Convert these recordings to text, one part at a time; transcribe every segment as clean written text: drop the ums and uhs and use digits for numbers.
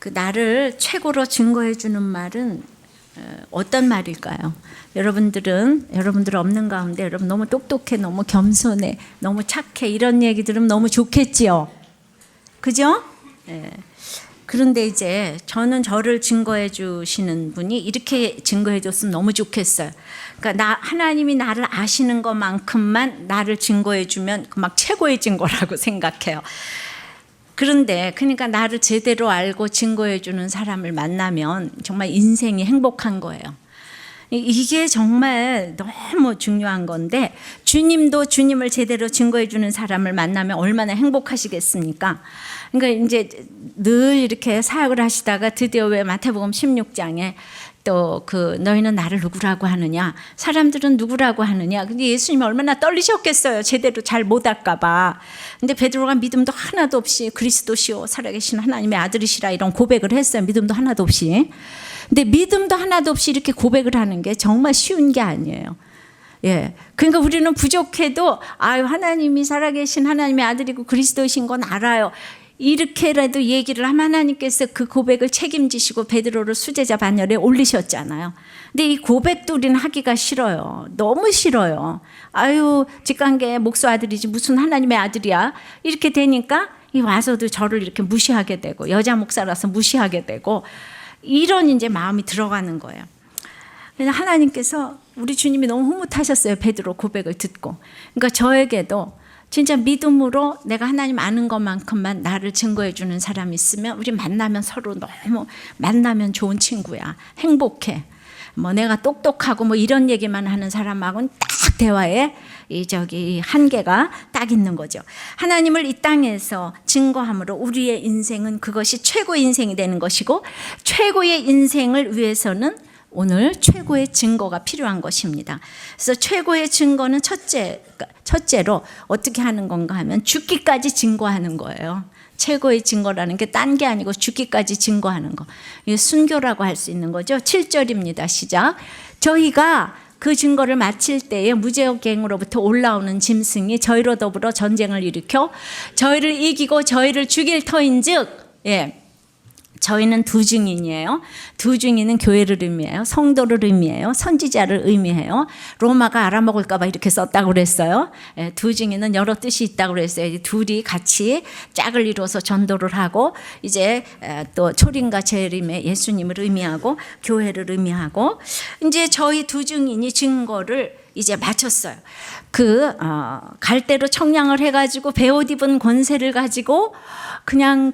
그 나를 최고로 증거해 주는 말은 어떤 말일까요? 여러분들 없는 가운데 여러분 너무 똑똑해, 너무 겸손해, 너무 착해 이런 얘기 들으면 너무 좋겠지요. 그죠? 네. 그런데 이제 저는 저를 증거해 주시는 분이 이렇게 증거해 줬으면 너무 좋겠어요. 그러니까 하나님이 나를 아시는 것만큼만 나를 증거해 주면 막 최고의 증거라고 생각해요. 그런데 그러니까 나를 제대로 알고 증거해 주는 사람을 만나면 정말 인생이 행복한 거예요. 이게 정말 너무 중요한 건데 주님도 주님을 제대로 증거해 주는 사람을 만나면 얼마나 행복하시겠습니까? 그러니까 이제 늘 이렇게 사역을 하시다가 드디어 왜 마태복음 16장에 또 그 너희는 나를 누구라고 하느냐, 사람들은 누구라고 하느냐. 근데 예수님이 얼마나 떨리셨겠어요. 제대로 잘 못할까 봐. 근데 베드로가 믿음도 하나도 없이 그리스도시요 살아계신 하나님의 아들이시라 이런 고백을 했어요. 믿음도 하나도 없이. 근데 믿음도 하나도 없이 이렇게 고백을 하는 게 정말 쉬운 게 아니에요. 예. 그러니까 우리는 부족해도 하나님이 살아계신 하나님의 아들이고 그리스도이신 건 알아요. 이렇게라도 얘기를 하면 하나님께서 그 고백을 책임지시고 베드로를 수제자 반열에 올리셨잖아요. 근데 이 고백도 우리는 하기가 싫어요. 너무 싫어요. 직관계 목수 아들이지 무슨 하나님의 아들이야. 이렇게 되니까 와서도 저를 이렇게 무시하게 되고 여자 목사라서 무시하게 되고 이런 이제 마음이 들어가는 거예요. 하나님께서 우리 주님이 너무 흐뭇하셨어요. 베드로 고백을 듣고. 그러니까 저에게도 진짜 믿음으로 내가 하나님 아는 것만큼만 나를 증거해 주는 사람이 있으면 우리 만나면 서로 너무 만나면 좋은 친구야. 행복해. 내가 똑똑하고 이런 얘기만 하는 사람하고는 딱 대화에 이 한계가 딱 있는 거죠. 하나님을 이 땅에서 증거함으로 우리의 인생은 그것이 최고의 인생이 되는 것이고 최고의 인생을 위해서는 오늘 최고의 증거가 필요한 것입니다. 그래서 최고의 증거는 첫째로 어떻게 하는 건가 하면 죽기까지 증거하는 거예요. 최고의 증거라는 게 딴 게 아니고 죽기까지 증거하는 거. 이게 순교라고 할 수 있는 거죠. 7절입니다. 시작. 저희가 그 증거를 마칠 때에 무제옥갱으로부터 올라오는 짐승이 저희로 더불어 전쟁을 일으켜 저희를 이기고 저희를 죽일 터인즉, 저희는 두 증인이에요. 두 증인은 교회를 의미해요. 성도를 의미해요. 선지자를 의미해요. 로마가 알아먹을까 봐 이렇게 썼다고 그랬어요. 두 증인은 여러 뜻이 있다고 그랬어요. 둘이 같이 짝을 이루어서 전도를 하고 이제 또 초림과 재림의 예수님을 의미하고 교회를 의미하고 이제 저희 두 증인이 증거를 이제 마쳤어요. 갈대로 청량을 해가지고 베옷 입은 권세를 가지고 그냥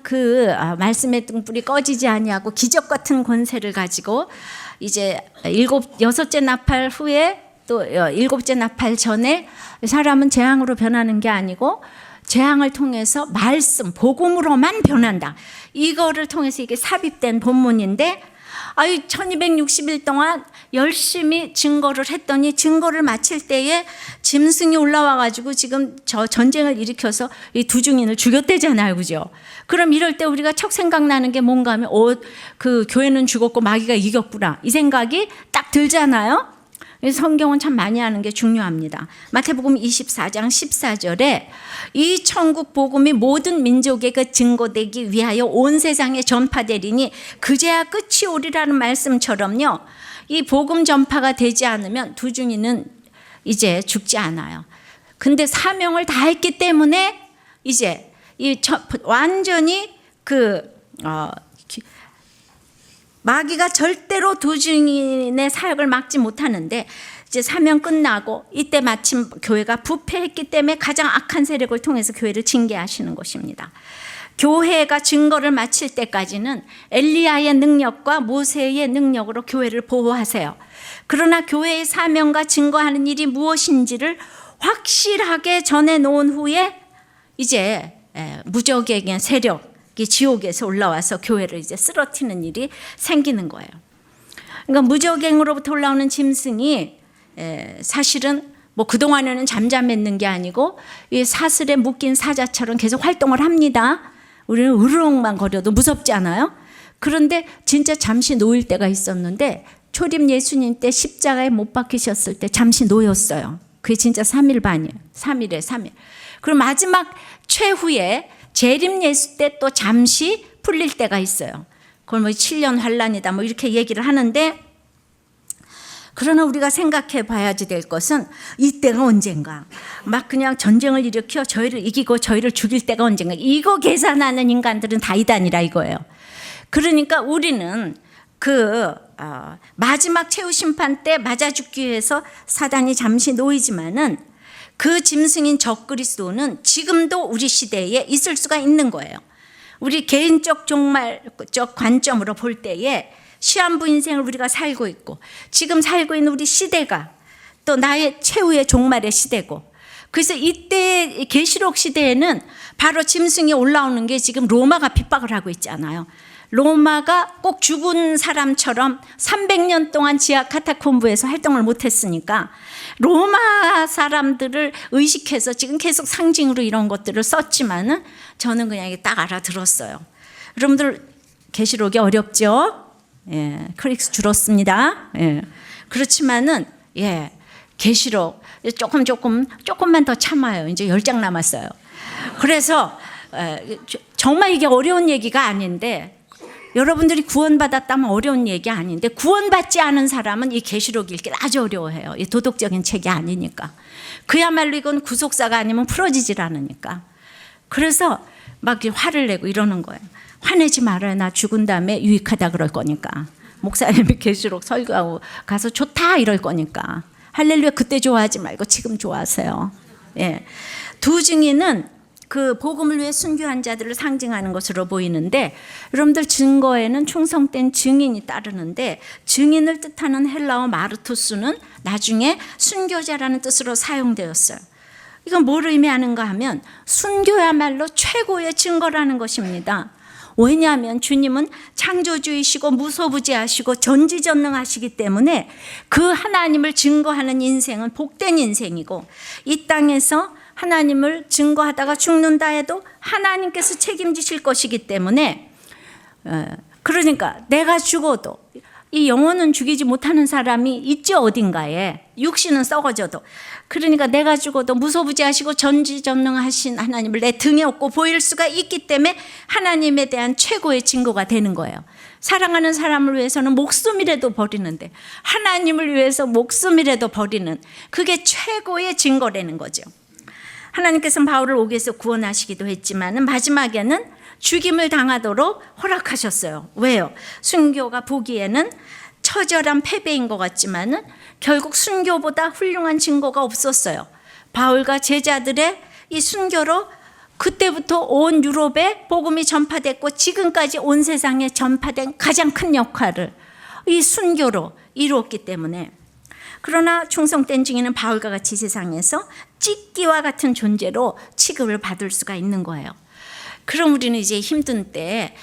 말씀의 등불이 꺼지지 아니하고 기적 같은 권세를 가지고 이제 여섯째 나팔 후에 또 일곱째 나팔 전에 사람은 재앙으로 변하는 게 아니고 재앙을 통해서 말씀, 복음으로만 변한다. 이거를 통해서 이게 삽입된 본문인데 1260일 동안 열심히 증거를 했더니 증거를 마칠 때에 짐승이 올라와가지고 지금 저 전쟁을 일으켜서 이 두 증인을 죽였대잖아요. 그죠? 그럼 이럴 때 우리가 척 생각나는 게 뭔가 하면 그 교회는 죽었고 마귀가 이겼구나. 이 생각이 딱 들잖아요. 성경은 참 많이 하는 게 중요합니다. 마태복음 24장 14절에 이 천국 복음이 모든 민족에게 증거되기 위하여 온 세상에 전파되리니 그제야 끝이 오리라는 말씀처럼요. 이 복음 전파가 되지 않으면 두 증인은 이제 죽지 않아요. 근데 사명을 다 했기 때문에 이제 완전히 마귀가 절대로 두 증인의 사역을 막지 못하는데 이제 사명 끝나고 이때 마침 교회가 부패했기 때문에 가장 악한 세력을 통해서 교회를 징계하시는 것입니다. 교회가 증거를 마칠 때까지는 엘리야의 능력과 모세의 능력으로 교회를 보호하세요. 그러나 교회의 사명과 증거하는 일이 무엇인지를 확실하게 전해놓은 후에 이제 무적의 세력 지옥에서 올라와서 교회를 이제 쓰러뜨리는 일이 생기는 거예요. 그러니까 무적행으로부터 올라오는 짐승이 사실은 그동안에는 잠잠했는 게 아니고 이 사슬에 묶인 사자처럼 계속 활동을 합니다. 우리는 으르렁만 거려도 무섭지 않아요? 그런데 진짜 잠시 놓일 때가 있었는데 초림 예수님 때 십자가에 못 박히셨을 때 잠시 놓였어요. 그게 진짜 3일 반이에요. 3일에 3일. 그리고 마지막 최후에 재림 예수 때 또 잠시 풀릴 때가 있어요. 그걸 뭐 7년 환란이다 뭐 이렇게 얘기를 하는데, 그러나 우리가 생각해 봐야지 될 것은 이때가 언젠가, 막 그냥 전쟁을 일으켜 저희를 이기고 저희를 죽일 때가 언젠가, 이거 계산하는 인간들은 다 이단이라 이거예요. 그러니까 우리는 마지막 최후 심판 때 맞아 죽기 위해서 사단이 잠시 놓이지만은 그 짐승인 적그리스도는 지금도 우리 시대에 있을 수가 있는 거예요. 우리 개인적 종말적 관점으로 볼 때에 시한부 인생을 우리가 살고 있고, 지금 살고 있는 우리 시대가 또 나의 최후의 종말의 시대고, 그래서 이때 계시록 시대에는 바로 짐승이 올라오는 게 지금 로마가 핍박을 하고 있잖아요. 로마가 꼭 죽은 사람처럼 300년 동안 지하 카타콤브에서 활동을 못했으니까 로마 사람들을 의식해서 지금 계속 상징으로 이런 것들을 썼지만은 저는 그냥 이게 딱 알아들었어요. 여러분들 계시록이 어렵죠? 예, 클릭수 줄었습니다. 예. 그렇지만은 계시록 조금만 더 참아요. 이제 10장 남았어요. 그래서 정말 이게 어려운 얘기가 아닌데, 여러분들이 구원받았다면 어려운 얘기 아닌데, 구원받지 않은 사람은 이 계시록 읽기 아주 어려워해요. 이 도덕적인 책이 아니니까. 그야말로 이건 구속사가 아니면 풀어지질 않으니까. 그래서 막 화를 내고 이러는 거예요. 화내지 말아요. 나 죽은 다음에 유익하다 그럴 거니까. 목사님이 계시록 설교하고 가서 좋다 이럴 거니까. 할렐루야. 그때 좋아하지 말고 지금 좋아하세요. 예. 두 증인은 그 복음을 위해 순교한 자들을 상징하는 것으로 보이는데, 여러분들 증거에는 충성된 증인이 따르는데, 증인을 뜻하는 헬라어 마르투스는 나중에 순교자라는 뜻으로 사용되었어요. 이건 뭘 의미하는가 하면 순교야말로 최고의 증거라는 것입니다. 왜냐하면 주님은 창조주이시고 무소부지하시고 전지전능하시기 때문에 그 하나님을 증거하는 인생은 복된 인생이고, 이 땅에서 하나님을 증거하다가 죽는다 해도 하나님께서 책임지실 것이기 때문에, 그러니까 내가 죽어도 이 영혼은 죽이지 못하는 사람이 있죠, 어딘가에. 육신은 썩어져도. 그러니까 내가 죽어도 무소부지하시고 전지전능하신 하나님을 내 등에 업고 보일 수가 있기 때문에 하나님에 대한 최고의 증거가 되는 거예요. 사랑하는 사람을 위해서는 목숨이라도 버리는데, 하나님을 위해서 목숨이라도 버리는, 그게 최고의 증거라는 거죠. 하나님께서는 바울을 옥에서 구원하시기도 했지만 마지막에는 죽임을 당하도록 허락하셨어요. 왜요? 순교가 보기에는 처절한 패배인 것 같지만은 결국 순교보다 훌륭한 증거가 없었어요. 바울과 제자들의 이 순교로 그때부터 온 유럽에 복음이 전파됐고, 지금까지 온 세상에 전파된 가장 큰 역할을 이 순교로 이루었기 때문에. 그러나 충성된 증인은 바울과 같이 세상에서 찢기와 같은 존재로 취급을 받을 수가 있는 거예요. 그럼 우리는 이제 힘든 때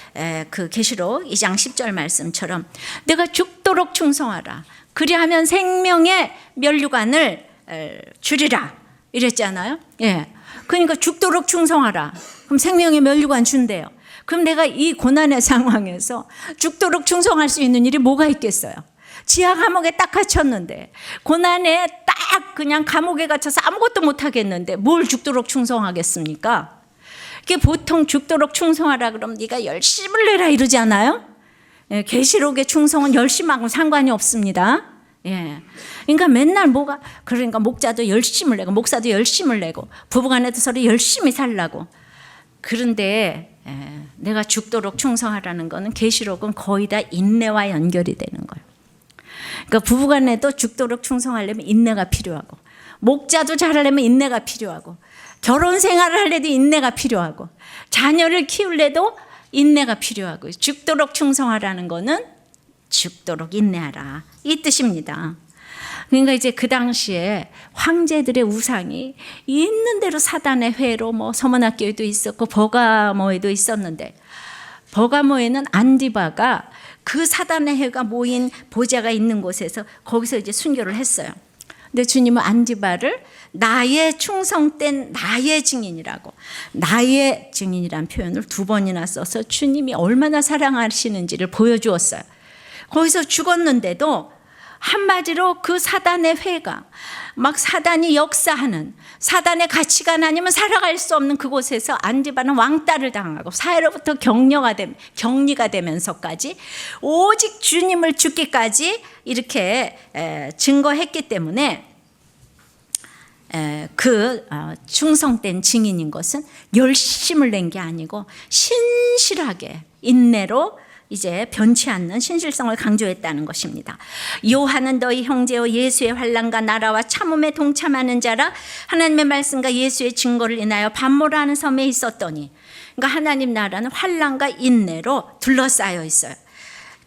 그 계시록 2장 10절 말씀처럼 내가 죽도록 충성하라, 그리하면 생명의 면류관을 주리라 이랬잖아요. 예. 그러니까 죽도록 충성하라. 그럼 생명의 면류관 준대요. 그럼 내가 이 고난의 상황에서 죽도록 충성할 수 있는 일이 뭐가 있겠어요? 지하 감옥에 딱 갇혔는데, 고난에 딱 그냥 감옥에 갇혀서 아무것도 못 하겠는데 뭘 죽도록 충성하겠습니까? 이게 보통 죽도록 충성하라 그러면 네가 열심을 내라 이러지 않아요? 예, 계시록의 충성은 열심하고 상관이 없습니다. 예. 그러니까 맨날 그러니까 목자도 열심을 내고 목사도 열심을 내고 부부간에도 서로 열심히 살라고. 그런데 내가 죽도록 충성하라는 거는, 계시록은 거의 다 인내와 연결이 되는 거예요. 그러니까 부부간에도 죽도록 충성하려면 인내가 필요하고, 목자도 잘하려면 인내가 필요하고, 결혼 생활을 하려도 인내가 필요하고, 자녀를 키우려도 인내가 필요하고, 죽도록 충성하라는 거는 죽도록 인내하라 이 뜻입니다. 그러니까 이제 그 당시에 황제들의 우상이 있는 대로 사단의 회로 서문학교에도 있었고 버가모에도 있었는데, 버가모에는 안디바가 그 사단의 회가 모인 보좌가 있는 곳에서 거기서 이제 순교를 했어요. 근데 주님은 안디바를 나의 충성된 나의 증인이라고, 나의 증인이란 표현을 2번이나 써서 주님이 얼마나 사랑하시는지를 보여주었어요. 거기서 죽었는데도 한마디로 그 사단의 회가 막 사단이 역사하는 사단의 가치관 아니면 살아갈 수 없는 그곳에서 안디바는 왕따를 당하고 사회로부터 격리가 되면서까지 오직 주님을 죽기까지 이렇게 증거했기 때문에 충성된 증인인 것은 열심을 낸 게 아니고 신실하게 인내로 이제 변치 않는 신실성을 강조했다는 것입니다. 요한은 너희 형제여 예수의 환난과 나라와 참음에 동참하는 자라 하나님의 말씀과 예수의 증거를 인하여 반모라는 섬에 있었더니, 그러니까 하나님 나라는 환난과 인내로 둘러싸여 있어요.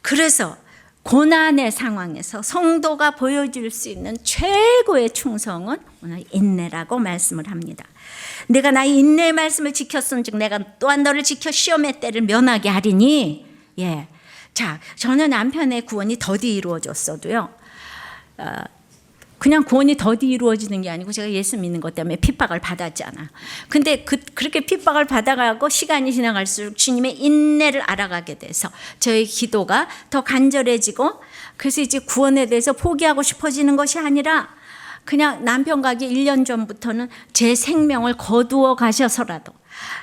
그래서 고난의 상황에서 성도가 보여줄 수 있는 최고의 충성은 오늘 인내라고 말씀을 합니다. 내가 나의 인내의 말씀을 지켰은즉 내가 또한 너를 지켜 시험의 때를 면하게 하리니. 예, 자, 저는 남편의 구원이 더디 이루어졌어도요, 그냥 구원이 더디 이루어지는 게 아니고 제가 예수 믿는 것 때문에 핍박을 받았잖아. 근데 그렇게 핍박을 받아가고 시간이 지나갈수록 주님의 인내를 알아가게 돼서 저의 기도가 더 간절해지고, 그래서 이제 구원에 대해서 포기하고 싶어지는 것이 아니라 그냥 남편 가기 1년 전부터는 제 생명을 거두어 가셔서라도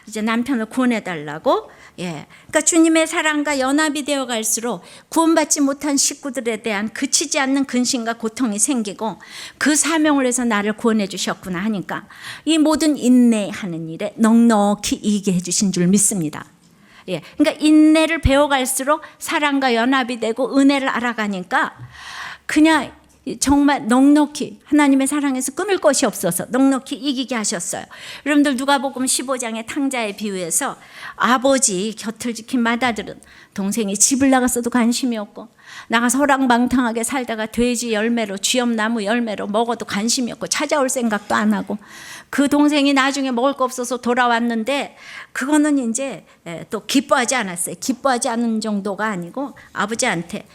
이제 남편을 구원해달라고. 예, 그러니까 주님의 사랑과 연합이 되어 갈수록 구원받지 못한 식구들에 대한 그치지 않는 근심과 고통이 생기고, 그 사명을 해서 나를 구원해 주셨구나 하니까 이 모든 인내하는 일에 넉넉히 이기게 해주신 줄 믿습니다. 예, 그러니까 인내를 배워갈수록 사랑과 연합이 되고 은혜를 알아가니까 그냥 정말 넉넉히 하나님의 사랑에서 끊을 것이 없어서 넉넉히 이기게 하셨어요. 여러분들 누가복음 15장의 탕자의 비유에서 아버지 곁을 지킨 맏아들은 동생이 집을 나갔어도 관심이 없고, 나가서 호랑방탕하게 살다가 돼지 열매로 쥐엄나무 열매로 먹어도 관심이 없고 찾아올 생각도 안 하고, 그 동생이 나중에 먹을 거 없어서 돌아왔는데 그거는 이제 또 기뻐하지 않았어요. 기뻐하지 않은 정도가 아니고 아버지한테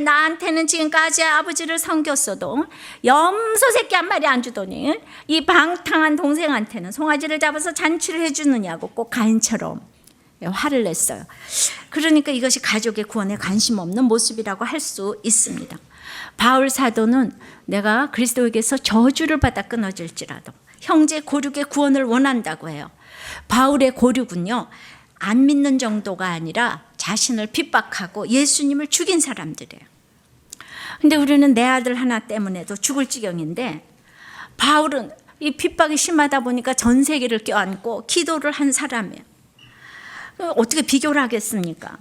나한테는 지금까지 아버지를 섬겼어도 염소 새끼 한 마리 안 주더니 이 방탕한 동생한테는 송아지를 잡아서 잔치를 해주느냐고 꼭 가인처럼 화를 냈어요. 그러니까 이것이 가족의 구원에 관심 없는 모습이라고 할 수 있습니다. 바울 사도는 내가 그리스도에게서 저주를 받아 끊어질지라도 형제 고륙의 구원을 원한다고 해요. 바울의 고륙은요, 안 믿는 정도가 아니라 자신을 핍박하고 예수님을 죽인 사람들이에요. 근데 우리는 내 아들 하나 때문에도 죽을 지경인데, 바울은 이 핍박이 심하다 보니까 전 세계를 껴안고 기도를 한 사람이에요. 어떻게 비교를 하겠습니까?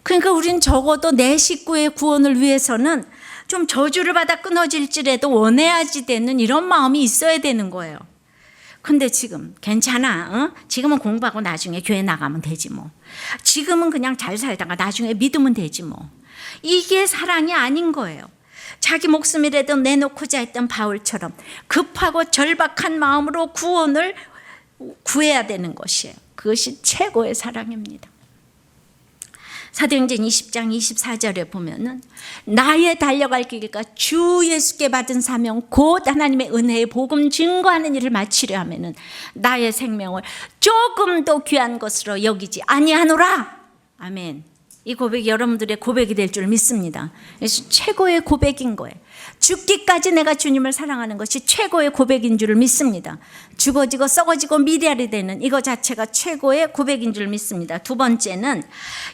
그러니까 우린 적어도 내 식구의 구원을 위해서는 좀 저주를 받아 끊어질지라도 원해야지 되는 이런 마음이 있어야 되는 거예요. 근데 지금 괜찮아. 지금은 공부하고 나중에 교회 나가면 되지 뭐. 지금은 그냥 잘 살다가 나중에 믿으면 되지 뭐. 이게 사랑이 아닌 거예요. 자기 목숨이라도 내놓고자 했던 바울처럼 급하고 절박한 마음으로 구원을 구해야 되는 것이에요. 그것이 최고의 사랑입니다. 사도행전 20장 24절에 보면은 나의 달려갈 길과 주 예수께 받은 사명 곧 하나님의 은혜의 복음 증거하는 일을 마치려 하면은 나의 생명을 조금도 귀한 것으로 여기지 아니하노라. 아멘. 이 고백이 여러분들의 고백이 될 줄 믿습니다. 그래서 최고의 고백인 거예요. 죽기까지 내가 주님을 사랑하는 것이 최고의 고백인 줄 믿습니다. 죽어지고 썩어지고 미래리 되는 이거 자체가 최고의 고백인 줄 믿습니다. 두 번째는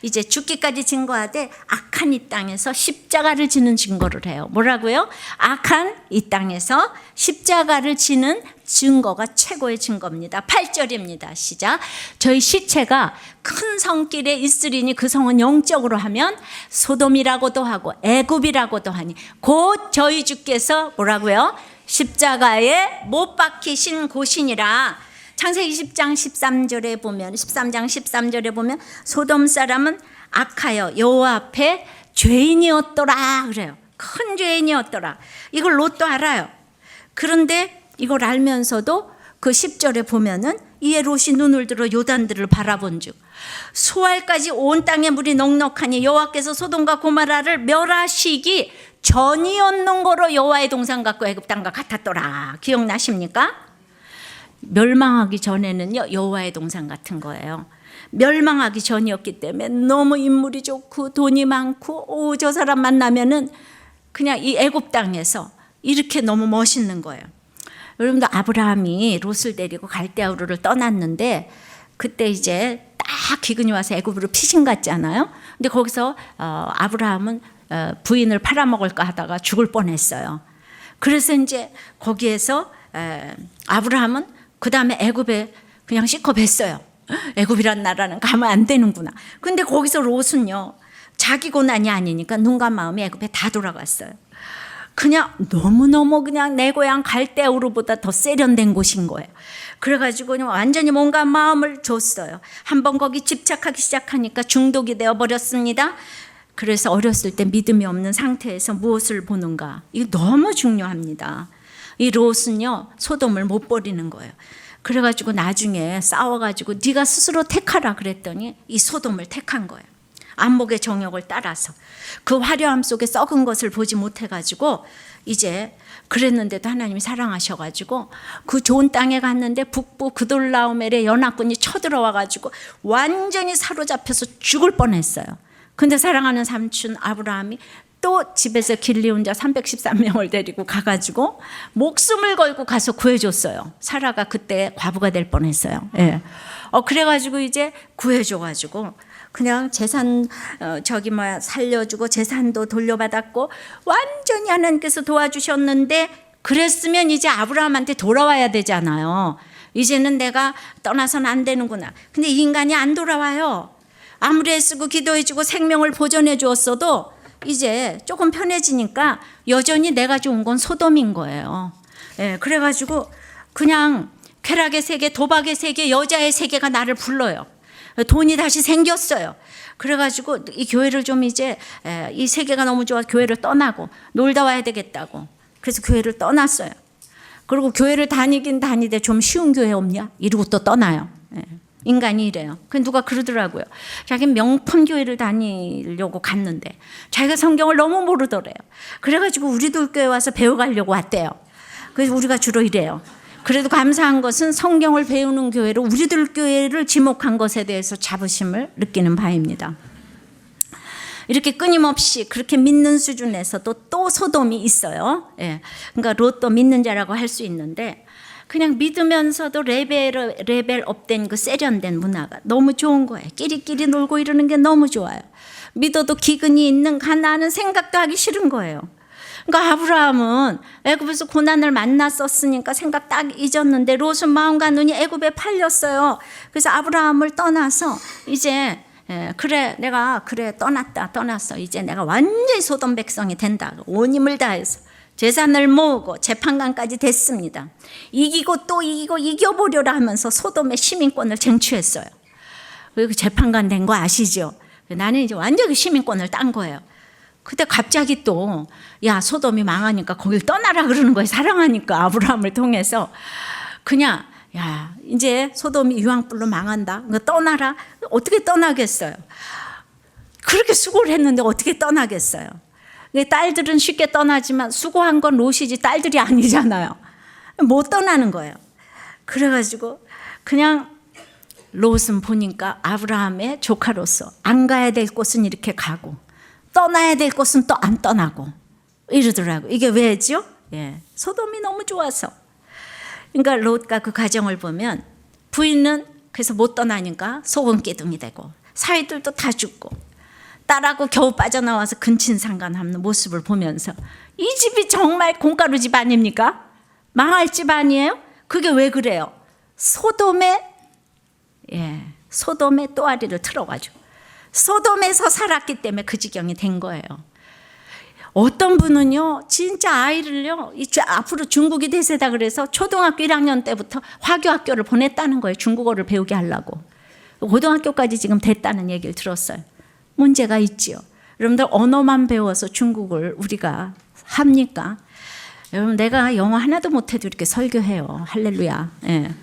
이제 죽기까지 증거하되 악한 이 땅에서 십자가를 지는 증거를 해요. 뭐라고요? 악한 이 땅에서 십자가를 지는 증거가 최고의 증거입니다. 8절입니다. 시작. 저희 시체가 큰 성길에 있으리니 그 성은 영적으로 하면 소돔이라고도 하고 애굽이라고도 하니 곧 저희 주께서 뭐라고요? 십자가에 못 박히신 곳이니라. 창세기 10장 13절에 보면 13장 13절에 보면 소돔 사람은 악하여 여호와 앞에 죄인이었더라 그래요. 큰 죄인이었더라. 이걸 롯도 알아요. 그런데 이걸 알면서도 그 10절에 보면은 이에 롯이 눈을 들어 요단들을 바라본 즉 소알까지 온 땅에 물이 넉넉하니 여호와께서 소돔과 고모라를 멸하시기 전이었는 거로 여호와의 동산 같고 애굽 땅과 같았더라. 기억나십니까? 멸망하기 전에는요 여호와의 동산 같은 거예요. 멸망하기 전이었기 때문에 너무 인물이 좋고 돈이 많고 저 사람 만나면은 그냥 이 애굽 땅에서 이렇게 너무 멋있는 거예요. 여러분들 아브라함이 롯을 데리고 갈대아우르를 떠났는데 그때 이제 딱 기근이 와서 애굽으로 피신 갔잖아요. 근데 거기서 아브라함은 부인을 팔아먹을까 하다가 죽을 뻔했어요. 그래서 이제 거기에서 아브라함은 그 다음에 애굽에 그냥 싣고 뱄어요. 애굽이란 나라는 가면 안 되는구나. 근데 거기서 롯은요, 자기 고난이 아니니까 눈과 마음이 애굽에 다 돌아갔어요. 그냥 너무너무 그냥 내 고향 갈대아우르보다 더 세련된 곳인 거예요. 그래가지고 그냥 완전히 뭔가 마음을 줬어요. 한번 거기 집착하기 시작하니까 중독이 되어버렸습니다. 그래서 어렸을 때 믿음이 없는 상태에서 무엇을 보는가, 이거 너무 중요합니다. 이 롯은요, 소돔을 못 버리는 거예요. 그래가지고 나중에 싸워가지고 네가 스스로 택하라 그랬더니 이 소돔을 택한 거예요. 안목의 정욕을 따라서 그 화려함 속에 썩은 것을 보지 못해가지고 이제 그랬는데도 하나님이 사랑하셔가지고 그 좋은 땅에 갔는데 북부 그돌라오멜의 연합군이 쳐들어와가지고 완전히 사로잡혀서 죽을 뻔했어요. 근데 사랑하는 삼촌 아브라함이 또 집에서 길리온 자 313명을 데리고 가가지고 목숨을 걸고 가서 구해줬어요. 사라가 그때 과부가 될 뻔했어요. 예. 그래가지고 이제 구해줘가지고 그냥 재산 살려주고 재산도 돌려받았고 완전히 하나님께서 도와주셨는데, 그랬으면 이제 아브라함한테 돌아와야 되잖아요. 이제는 내가 떠나서는 안 되는구나. 근데 이 인간이 안 돌아와요. 아무리 애쓰고 기도해주고 생명을 보존해 주었어도 이제 조금 편해지니까 여전히 내가 좋은 건 소돔인 거예요. 예, 그래가지고 그냥 쾌락의 세계, 도박의 세계, 여자의 세계가 나를 불러요. 돈이 다시 생겼어요. 그래가지고 이 교회를 좀 이제 이 세계가 너무 좋아 교회를 떠나고 놀다 와야 되겠다고. 그래서 교회를 떠났어요. 그리고 교회를 다니긴 다니되 좀 쉬운 교회 없냐? 이러고 또 떠나요. 인간이 이래요. 그 누가 그러더라고요. 자기 명품 교회를 다니려고 갔는데 자기가 성경을 너무 모르더래요. 그래가지고 우리들 교회 와서 배워가려고 왔대요. 그래서 우리가 주로 이래요. 그래도 감사한 것은 성경을 배우는 교회로 우리들 교회를 지목한 것에 대해서 자부심을 느끼는 바입니다. 이렇게 끊임없이 그렇게 믿는 수준에서도 또 소돔이 있어요. 예. 그러니까 롯도 믿는 자라고 할 수 있는데 그냥 믿으면서도 레벨업된 그 세련된 문화가 너무 좋은 거예요. 끼리끼리 놀고 이러는 게 너무 좋아요. 믿어도 기근이 있는 가나안은 생각도 하기 싫은 거예요. 그러니까 아브라함은 애굽에서 고난을 만났었으니까 생각 딱 잊었는데 롯은 마음과 눈이 애굽에 팔렸어요. 그래서 아브라함을 떠나서 이제 내가 떠났어. 이제 내가 완전히 소돔 백성이 된다. 온 힘을 다해서 재산을 모으고 재판관까지 됐습니다. 이기고 또 이기고 이겨보려라 하면서 소돔의 시민권을 쟁취했어요. 그리고 재판관 된 거 아시죠? 나는 이제 완전히 시민권을 딴 거예요. 그때 갑자기 또 야 소돔이 망하니까 거길 떠나라 그러는 거예요. 사랑하니까 아브라함을 통해서 그냥 야 이제 소돔이 유황불로 망한다. 떠나라. 어떻게 떠나겠어요? 그렇게 수고를 했는데 어떻게 떠나겠어요? 딸들은 쉽게 떠나지만 수고한 건 롯이지 딸들이 아니잖아요. 못 떠나는 거예요. 그래가지고 그냥 롯은 보니까 아브라함의 조카로서 안 가야 될 곳은 이렇게 가고 떠나야 될 곳은 또 안 떠나고 이러더라고요. 이게 왜죠? 예, 소돔이 너무 좋아서. 그러니까 롯과 그 가정을 보면 부인은 그래서 못 떠나니까 소금기둥이 되고 사위들도 다 죽고 딸하고 겨우 빠져나와서 근친상간하는 모습을 보면서 이 집이 정말 공가루 집 아닙니까? 망할 집 아니에요? 그게 왜 그래요? 소돔의 또아리를 틀어가지고 소돔에서 살았기 때문에 그 지경이 된 거예요. 어떤 분은요 진짜 아이를요 앞으로 중국이 대세다 그래서 초등학교 1학년 때부터 화교학교를 보냈다는 거예요. 중국어를 배우게 하려고. 고등학교까지 지금 됐다는 얘기를 들었어요. 문제가 있지요. 여러분들 언어만 배워서 중국을 우리가 합니까? 여러분 내가 영어 하나도 못해도 이렇게 설교해요. 할렐루야. 예.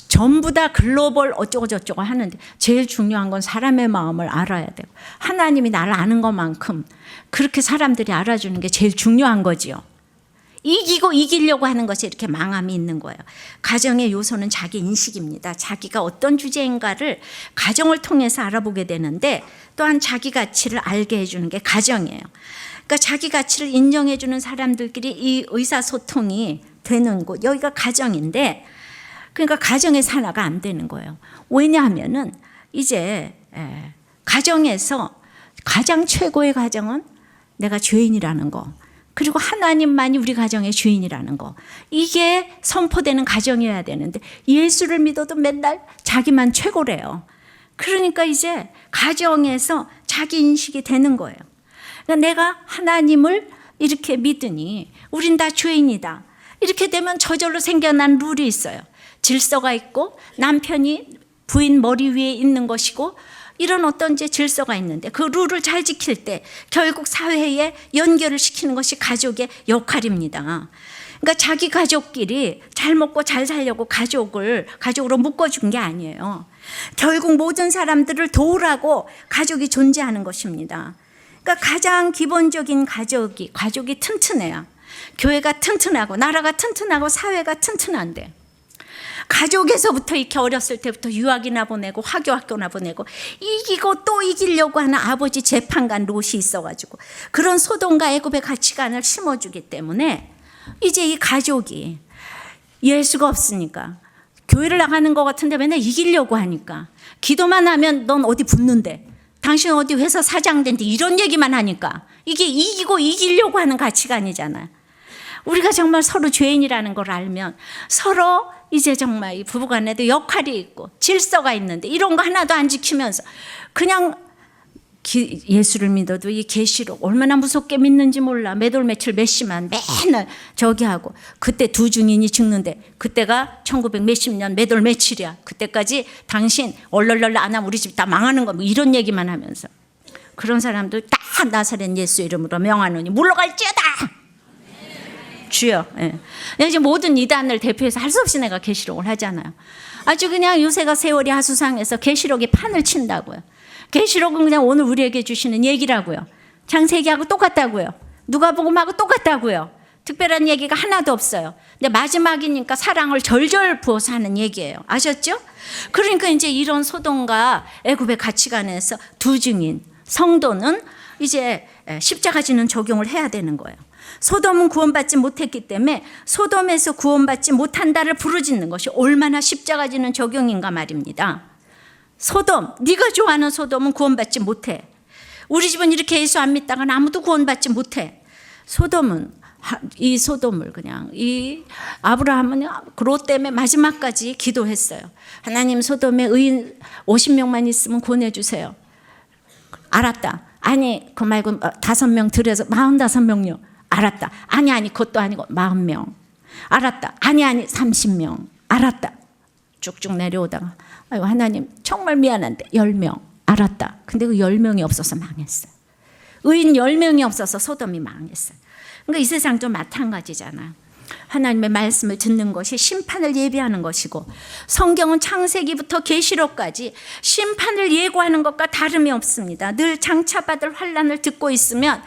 전부 다 글로벌 어쩌고 저쩌고 하는데 제일 중요한 건 사람의 마음을 알아야 되고 하나님이 나를 아는 것만큼 그렇게 사람들이 알아주는 게 제일 중요한 거지요. 이기고 이기려고 하는 것이 이렇게 망함이 있는 거예요. 가정의 요소는 자기 인식입니다. 자기가 어떤 주제인가를 가정을 통해서 알아보게 되는데, 또한 자기 가치를 알게 해주는 게 가정이에요. 그러니까 자기 가치를 인정해주는 사람들끼리 이 의사소통이 되는 곳, 여기가 가정인데, 그러니까 가정에서 하나가 안 되는 거예요. 왜냐하면은 이제 가정에서 가장 최고의 가정은 내가 죄인이라는 거, 그리고 하나님만이 우리 가정의 주인이라는 거, 이게 선포되는 가정이어야 되는데 예수를 믿어도 맨날 자기만 최고래요. 그러니까 이제 가정에서 자기 인식이 되는 거예요. 그러니까 내가 하나님을 이렇게 믿으니 우린 다 죄인이다. 이렇게 되면 저절로 생겨난 룰이 있어요. 질서가 있고 남편이 부인 머리 위에 있는 것이고, 이런 어떤 질서가 있는데 그 룰을 잘 지킬 때 결국 사회에 연결을 시키는 것이 가족의 역할입니다. 그러니까 자기 가족끼리 잘 먹고 잘 살려고 가족으로 묶어준 게 아니에요. 결국 모든 사람들을 도우라고 가족이 존재하는 것입니다. 그러니까 가장 기본적인 가족이 튼튼해야 교회가 튼튼하고 나라가 튼튼하고 사회가 튼튼한데, 가족에서부터 이렇게 어렸을 때부터 유학이나 보내고 화교학교나 보내고 이기고 또 이기려고 하는 아버지 재판관 롯이 있어가지고 그런 소돔과 애굽의 가치관을 심어주기 때문에 이제 이 가족이 예수가 없으니까 교회를 나가는 것 같은데 맨날 이기려고 하니까, 기도만 하면 넌 어디 붙는데, 당신 어디 회사 사장 된데, 이런 얘기만 하니까 이게 이기고 이기려고 하는 가치관이잖아요. 우리가 정말 서로 죄인이라는 걸 알면 서로 이제 정말 이 부부간에도 역할이 있고 질서가 있는데 이런 거 하나도 안 지키면서 그냥 예수를 믿어도 이 계시록 얼마나 무섭게 믿는지 몰라. 매돌 며칠 몇십만 맨날 저기 하고, 그때 두 증인이 죽는데 그때가 1900 몇십 년 매돌 며칠이야. 그때까지 당신 얼얼얼 안 하면 우리 집 다 망하는 거, 뭐 이런 얘기만 하면서 그런 사람들 다 나사렛 예수 이름으로 명하노니 물러갈지어다. 주여. 예. 이제 모든 이단을 대표해서 할 수 없이 내가 계시록을 하잖아요. 아주 그냥 요새가 세월이 하수상해서 계시록이 판을 친다고요. 계시록은 그냥 오늘 우리에게 주시는 얘기라고요. 창세기하고 똑같다고요. 누가복음하고 똑같다고요. 특별한 얘기가 하나도 없어요. 근데 마지막이니까 사랑을 절절 부어서 하는 얘기예요. 아셨죠? 그러니까 이제 이런 소돔과 애굽의 가치관에서 두 증인, 성도는 이제 십자가 지는 적용을 해야 되는 거예요. 소돔은 구원받지 못했기 때문에 소돔에서 구원받지 못한다를 부르짖는 것이 얼마나 십자가 지는 적용인가 말입니다. 소돔, 네가 좋아하는 소돔은 구원받지 못해. 우리 집은 이렇게 예수 안 믿다가는 아무도 구원받지 못해. 이 소돔을 그냥 이 아브라함은 롯 때문에 마지막까지 기도했어요. 하나님, 소돔에 의인 50명만 있으면 구원해 알았다. 아니 그 말고 5명 들여서 45명요. 알았다. 아니 그것도 아니고 40명. 알았다. 아니 30명. 알았다. 쭉쭉 내려오다가 아유 하나님 정말 미안한데 10명. 알았다. 근데 그 10명이 없어서 망했어요. 의인 10명이 없어서 소돔이 망했어요. 그러니까 이 세상도 마찬가지잖아요. 하나님의 말씀을 듣는 것이 심판을 예비하는 것이고, 성경은 창세기부터 계시록까지 심판을 예고하는 것과 다름이 없습니다. 늘 장차받을 환난을 듣고 있으면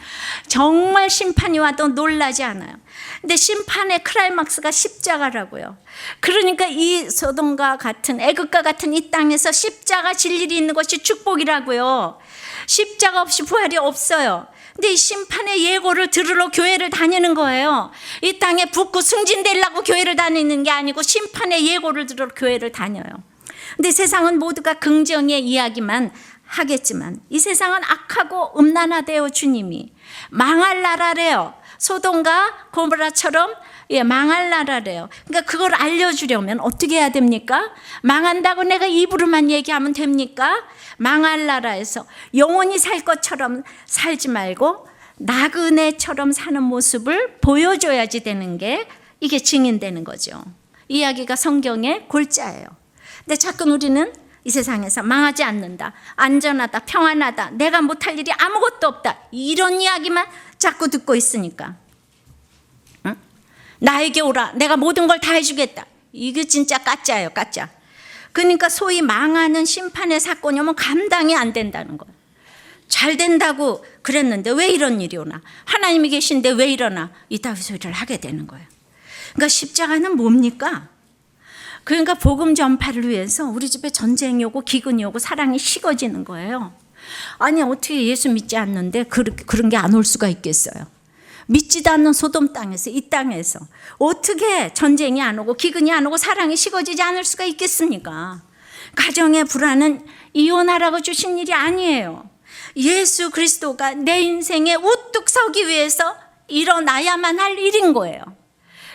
정말 심판이 와도 놀라지 않아요. 근데 심판의 클라이막스가 십자가라고요. 그러니까 이 소돔과 같은 애굽과 같은 이 땅에서 십자가 질 일이 있는 것이 축복이라고요. 십자가 없이 부활이 없어요. 근데 이 심판의 예고를 들으러 교회를 다니는 거예요. 이 땅에 붙고 승진되려고 교회를 다니는 게 아니고 심판의 예고를 들으러 교회를 다녀요. 근데 세상은 모두가 긍정의 이야기만 하겠지만 이 세상은 악하고 음란하대요. 주님이 망할 나라래요. 소돔과 고모라처럼 망할 나라래요. 그러니까 그걸 알려주려면 어떻게 해야 됩니까? 망한다고 내가 입으로만 얘기하면 됩니까? 망할 나라에서 영원히 살 것처럼 살지 말고 나그네처럼 사는 모습을 보여줘야지 되는 게 이게 증인되는 거죠. 이야기가 성경의 골자예요. 근데 자꾸 우리는 이 세상에서 망하지 않는다, 안전하다, 평안하다, 내가 못할 일이 아무것도 없다, 이런 이야기만 자꾸 듣고 있으니까 나에게 오라, 내가 모든 걸 다 해주겠다. 이게 진짜 가짜예요, 가짜. 그러니까 소위 망하는 심판의 사건이 오면 감당이 안 된다는 거예요. 잘 된다고 그랬는데 왜 이런 일이 오나? 하나님이 계신데 왜 이러나? 이따위 소리를 하게 되는 거예요. 그러니까 십자가는 뭡니까? 그러니까 복음 전파를 위해서 우리 집에 전쟁이 오고 기근이 오고 사랑이 식어지는 거예요. 아니 어떻게 예수 믿지 않는데 그런 게 안 올 수가 있겠어요. 믿지도 않는 소돔 땅에서 이 땅에서 어떻게 전쟁이 안 오고 기근이 안 오고 사랑이 식어지지 않을 수가 있겠습니까? 가정의 불안은 이혼하라고 주신 일이 아니에요. 예수 그리스도가 내 인생에 우뚝 서기 위해서 일어나야만 할 일인 거예요.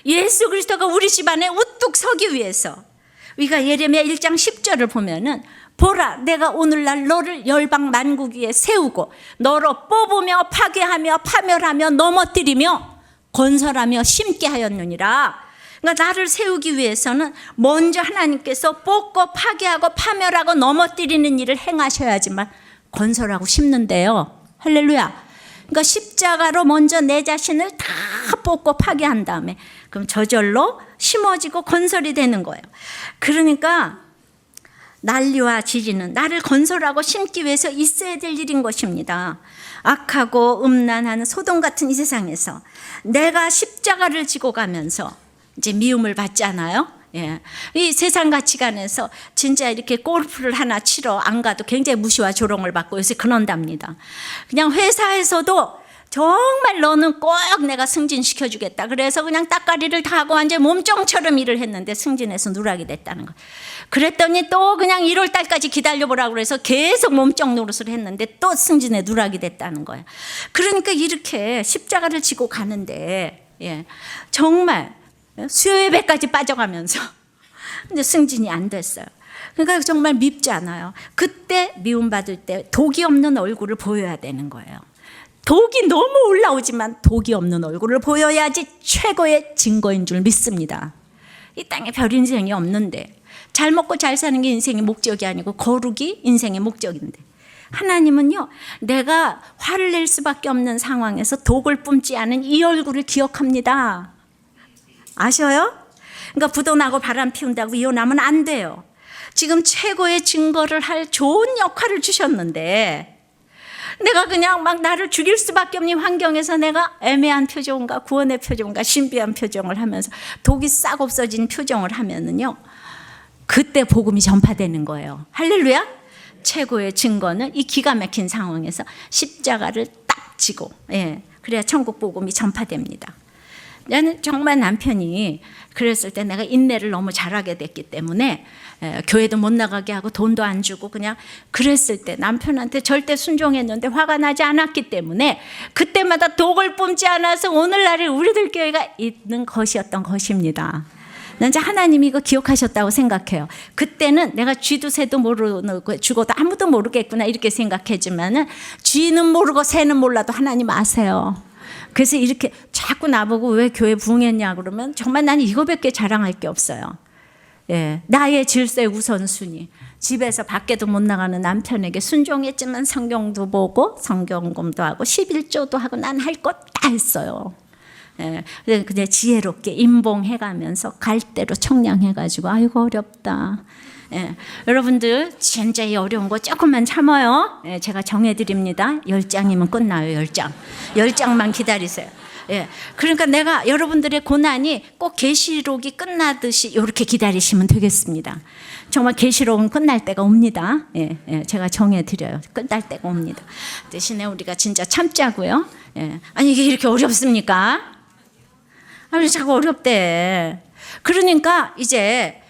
예수 그리스도가 우리 집안에 우뚝 서기 위해서 우리가 예레미야 1장 10절을 보면은 보라 내가 오늘날 너를 열방 만국 위에 세우고 너로 뽑으며 파괴하며 파멸하며 넘어뜨리며 건설하며 심게 하였느니라. 그러니까 나를 세우기 위해서는 먼저 하나님께서 뽑고 파괴하고 파멸하고 넘어뜨리는 일을 행하셔야지만 건설하고 심는데요. 할렐루야. 그러니까 십자가로 먼저 내 자신을 다 뽑고 파괴한 다음에 그럼 저절로 심어지고 건설이 되는 거예요. 그러니까 난리와 지진은 나를 건설하고 심기 위해서 있어야 될 일인 것입니다. 악하고 음란한 소돔 같은 이 세상에서 내가 십자가를 지고 가면서 이제 미움을 받잖아요. 예. 이 세상 가치관에서 진짜 이렇게 골프를 하나 치러 안 가도 굉장히 무시와 조롱을 받고 요새 그런답니다. 그냥 회사에서도 정말 너는 꼭 내가 승진시켜주겠다. 그래서 그냥 따까리를 다 하고 완전 몸종처럼 일을 했는데 승진해서 누락이 됐다는 거예요. 그랬더니 또 그냥 1월 달까지 기다려보라고 그래서 계속 몸종 노릇을 했는데 또 승진에 누락이 됐다는 거예요. 그러니까 이렇게 십자가를 지고 가는데 정말 수요예배까지 빠져가면서 근데 승진이 안 됐어요. 그러니까 정말 밉지 않아요. 그때 미움받을 때 독이 없는 얼굴을 보여야 되는 거예요. 독이 너무 올라오지만 독이 없는 얼굴을 보여야지 최고의 증거인 줄 믿습니다. 이 땅에 별 인생이 없는데 잘 먹고 잘 사는 게 인생의 목적이 아니고 거룩이 인생의 목적인데 하나님은요 내가 화를 낼 수밖에 없는 상황에서 독을 뿜지 않은 이 얼굴을 기억합니다. 아셔요? 그러니까 부도나고 바람 피운다고 이혼하면 안 돼요. 지금 최고의 증거를 할 좋은 역할을 주셨는데 내가 그냥 막 나를 죽일 수밖에 없는 환경에서 내가 애매한 표정과 구원의 표정과 신비한 표정을 하면서 독이 싹 없어진 표정을 하면은요 그때 복음이 전파되는 거예요. 할렐루야. 최고의 증거는 이 기가 막힌 상황에서 십자가를 딱 지고 그래야 천국 복음이 전파됩니다. 나는 정말 남편이 그랬을 때 내가 인내를 너무 잘하게 됐기 때문에 교회도 못 나가게 하고 돈도 안 주고 그냥 그랬을 때 남편한테 절대 순종했는데 화가 나지 않았기 때문에 그때마다 독을 뿜지 않아서 오늘날의 우리들 교회가 있는 것이었던 것입니다. 난 이제 하나님이 이거 기억하셨다고 생각해요. 그때는 내가 쥐도 새도 모르고 죽어도 아무도 모르겠구나 이렇게 생각했지만은 쥐는 모르고 새는 몰라도 하나님 아세요. 그래서 이렇게 자꾸 나보고 왜 교회 부흥했냐 그러면 정말 나는 이거밖에 자랑할 게 없어요. 나의 질서의 우선순위. 집에서 밖에도 못 나가는 남편에게 순종했지만 성경도 보고 성경공도 하고 11조도 하고 난 할 것 다 했어요. 그냥 지혜롭게 임봉해가면서 갈대로 청량해가지고 아이고 어렵다. 여러분들 진짜 이 어려운 거 조금만 참아요. 제가 정해드립니다. 10장이면 끝나요. 10장만 기다리세요. 그러니까 내가 여러분들의 고난이 꼭 계시록이 끝나듯이 이렇게 기다리시면 되겠습니다. 정말 계시록은 끝날 때가 옵니다. 제가 정해드려요. 끝날 때가 옵니다. 대신에 우리가 진짜 참자고요. 아니 이게 이렇게 어렵습니까? 아니 자꾸 어렵대. 그러니까 이제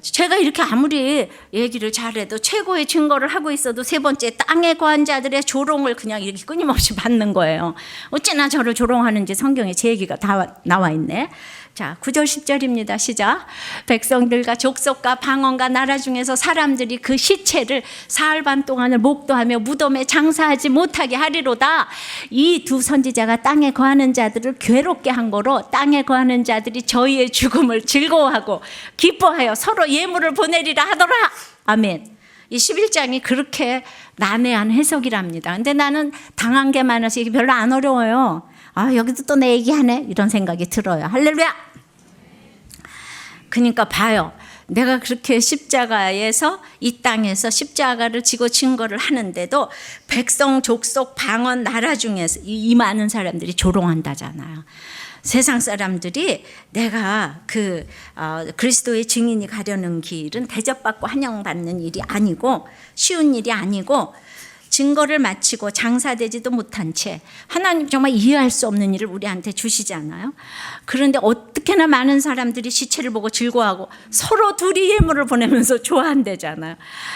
제가 이렇게 아무리 얘기를 잘해도 최고의 증거를 하고 있어도 세 번째 땅에 거한 자들의 조롱을 그냥 이렇게 끊임없이 받는 거예요. 어찌나 저를 조롱하는지 성경에 제 얘기가 다 나와 있네. 자, 9절 10절입니다. 시작. 백성들과 족속과 방언과 나라 중에서 사람들이 그 시체를 사흘 반 동안을 목도하며 무덤에 장사하지 못하게 하리로다. 이 두 선지자가 땅에 거하는 자들을 괴롭게 한 거로 땅에 거하는 자들이 저희의 죽음을 즐거워하고 기뻐하여 서로 예물을 보내리라 하더라. 아멘. 이 11장이 그렇게 난해한 해석이랍니다. 근데 나는 당한 게 많아서 이게 별로 안 어려워요. 아, 여기도 또 내 얘기하네 이런 생각이 들어요. 할렐루야. 그러니까 봐요. 내가 그렇게 십자가에서 이 땅에서 십자가를 지고 증거를 하는데도 백성, 족속, 방언, 나라 중에서 이 많은 사람들이 조롱한다잖아요. 세상 사람들이 내가 그리스도의 증인이 가려는 길은 대접받고 환영받는 일이 아니고 쉬운 일이 아니고 증거를 마치고 장사되지도 못한 채 하나님 정말 이해할 수 없는 일을 우리한테 주시잖아요. 그런데 어떻게나 많은 사람들이 시체를 보고 즐거워하고 서로 둘이 예물을 보내면서 좋아한대잖아요.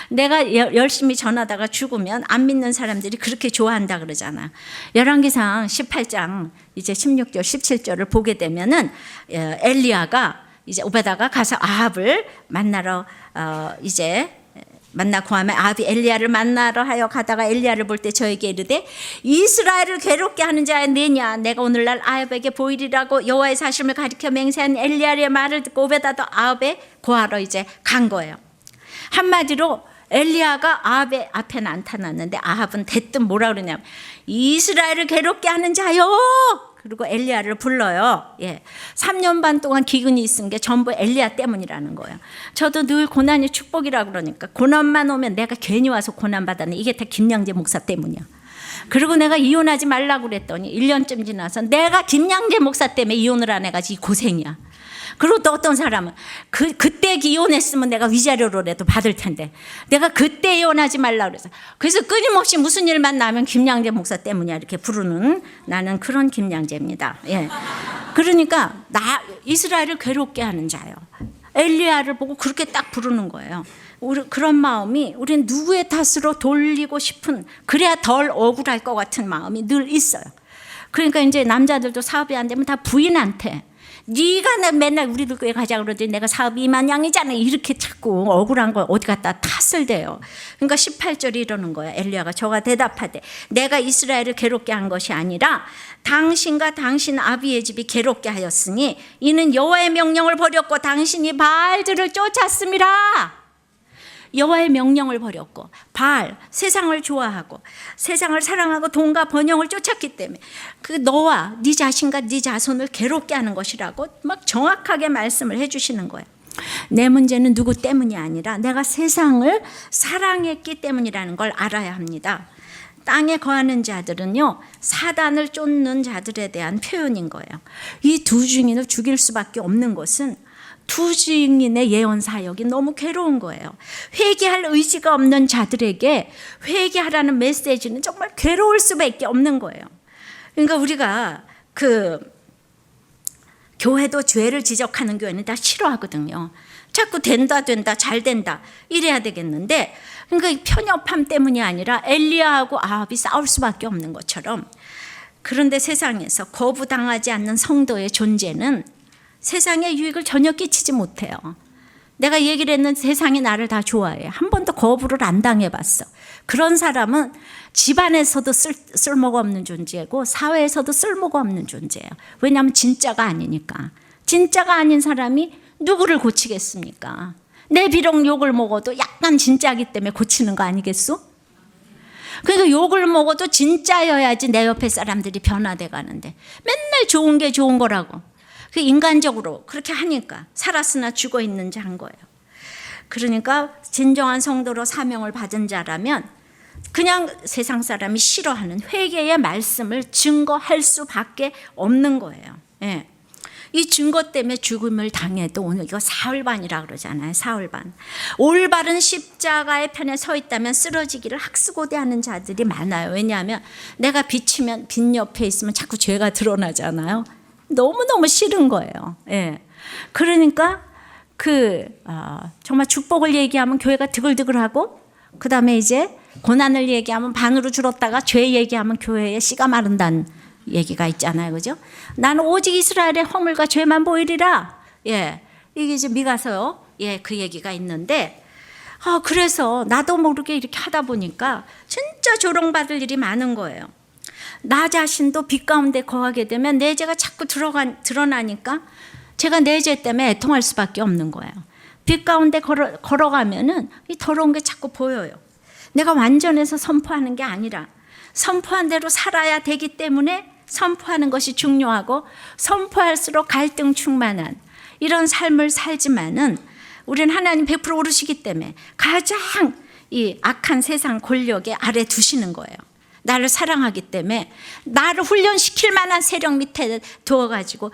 내가 열심히 전하다가 죽으면 안 믿는 사람들이 그렇게 좋아한다 그러잖아요. 열왕기상 18장 이제 16절 17절을 보게 되면은 엘리야가 이제 오베다가 가서 아합을 만나러 이제 만나고 하면 아합이 엘리야를 만나러 하여 가다가 엘리야를 볼 때 저에게 이르되 이스라엘을 괴롭게 하는 자야 내냐 내가 오늘날 아합에게 보이리라고 여호와의 사심을 가리켜 맹세한 엘리야의 말을 듣고 오베다도 아합에 고하러 이제 간 거예요. 한마디로 엘리야가 아합의 앞에 나타났는데 아합은 대뜸 뭐라 그러냐면 이스라엘을 괴롭게 하는 자요. 그리고 엘리야를 불러요. 3년 반 동안 기근이 있은 게 전부 엘리야 때문이라는 거예요. 저도 늘 고난이 축복이라고 그러니까 고난만 오면 내가 괜히 와서 고난 받았네. 이게 다 김양재 목사 때문이야. 그리고 내가 이혼하지 말라고 그랬더니 1년쯤 지나서 내가 김양재 목사 때문에 이혼을 안 해가지고 이 고생이야. 그리고 또 어떤 사람은 그때 이혼했으면 내가 위자료로라도 받을 텐데 내가 그때 이혼하지 말라고 그래서 끊임없이 무슨 일만 나면 김양재 목사 때문이야 이렇게 부르는 나는 그런 김양재입니다. 그러니까 나 이스라엘을 괴롭게 하는 자요. 엘리야를 보고 그렇게 딱 부르는 거예요. 우리 그런 마음이 우리는 누구의 탓으로 돌리고 싶은 그래야 덜 억울할 것 같은 마음이 늘 있어요. 그러니까 이제 남자들도 사업이 안 되면 다 부인한테 네가 맨날 우리 교회 가자 그러더니 내가 사업이 이만양이잖아 이렇게 자꾸 억울한 걸 어디 갖다 탓을 대요. 그러니까 18절이 이러는 거야. 엘리야가 저가 대답하되 내가 이스라엘을 괴롭게 한 것이 아니라 당신과 당신 아비의 집이 괴롭게 하였으니 이는 여호와의 명령을 버렸고 당신이 바알들을 쫓았음이라. 여호와의 명령을 버렸고 바알 세상을 좋아하고 세상을 사랑하고 돈과 번영을 쫓았기 때문에 그 너와 네 자신과 네 자손을 괴롭게 하는 것이라고 막 정확하게 말씀을 해주시는 거예요. 내 문제는 누구 때문이 아니라 내가 세상을 사랑했기 때문이라는 걸 알아야 합니다. 땅에 거하는 자들은요 사단을 쫓는 자들에 대한 표현인 거예요. 이 두 증인을 죽일 수밖에 없는 것은 두 증인의 예언 사역이 너무 괴로운 거예요. 회개할 의지가 없는 자들에게 회개하라는 메시지는 정말 괴로울 수밖에 없는 거예요. 그러니까 우리가 교회도 죄를 지적하는 교회는 다 싫어하거든요. 자꾸 된다 잘 된다 이래야 되겠는데 그러니까 편협함 때문이 아니라 엘리야하고 아합이 싸울 수밖에 없는 것처럼 그런데 세상에서 거부당하지 않는 성도의 존재는 세상의 유익을 전혀 끼치지 못해요. 내가 얘기를 했는데 세상이 나를 다 좋아해. 한 번도 거부를 안 당해봤어. 그런 사람은 집안에서도 쓸모가 없는 존재고 사회에서도 쓸모가 없는 존재예요. 왜냐하면 진짜가 아니니까. 진짜가 아닌 사람이 누구를 고치겠습니까? 내 비록 욕을 먹어도 약간 진짜이기 때문에 고치는 거 아니겠소? 그러니까 욕을 먹어도 진짜여야지 내 옆에 사람들이 변화돼 가는데 맨날 좋은 게 좋은 거라고. 그 인간적으로 그렇게 하니까 살았으나 죽어 있는 자 한 거예요. 그러니까 진정한 성도로 사명을 받은 자라면 그냥 세상 사람이 싫어하는 회개의 말씀을 증거할 수밖에 없는 거예요. 이 증거 때문에 죽음을 당해도 오늘 이거 사흘반이라 그러잖아요. 사흘반. 올바른 십자가의 편에 서 있다면 쓰러지기를 학수고대하는 자들이 많아요. 왜냐하면 내가 비치면 빛 옆에 있으면 자꾸 죄가 드러나잖아요. 너무너무 싫은 거예요. 그러니까 정말 축복을 얘기하면 교회가 드글드글하고 그 다음에 이제 고난을 얘기하면 반으로 줄었다가 죄 얘기하면 교회에 씨가 마른다는 얘기가 있잖아요. 그죠? 나는 오직 이스라엘의 허물과 죄만 보이리라. 이게 이제 미가서 그 얘기가 있는데 그래서 나도 모르게 이렇게 하다 보니까 진짜 조롱받을 일이 많은 거예요. 나 자신도 빛 가운데 거하게 되면 내 죄가 자꾸 드러나니까 제가 내 죄 때문에 애통할 수밖에 없는 거예요. 빛 가운데 걸어가면은 이 더러운 게 자꾸 보여요. 내가 완전해서 선포하는 게 아니라 선포한 대로 살아야 되기 때문에 선포하는 것이 중요하고 선포할수록 갈등 충만한 이런 삶을 살지만은 우리는 하나님 100% 오르시기 때문에 가장 이 악한 세상 권력의 아래 두시는 거예요. 나를 사랑하기 때문에 나를 훈련시킬 만한 세력 밑에 두어가지고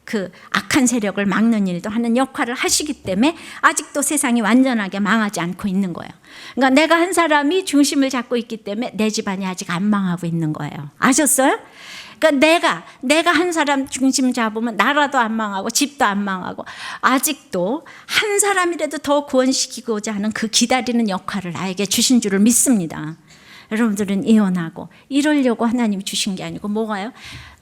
그 악한 세력을 막는 일도 하는 역할을 하시기 때문에 아직도 세상이 완전하게 망하지 않고 있는 거예요. 그러니까 내가 한 사람이 중심을 잡고 있기 때문에 내 집안이 아직 안 망하고 있는 거예요. 아셨어요? 그러니까 내가 한 사람 중심 잡으면 나라도 안 망하고 집도 안 망하고 아직도 한 사람이라도 더 구원시키고자 하는 그 기다리는 역할을 나에게 주신 줄을 믿습니다. 여러분들은 이혼하고 이러려고 하나님이 주신 게 아니고 뭐가요?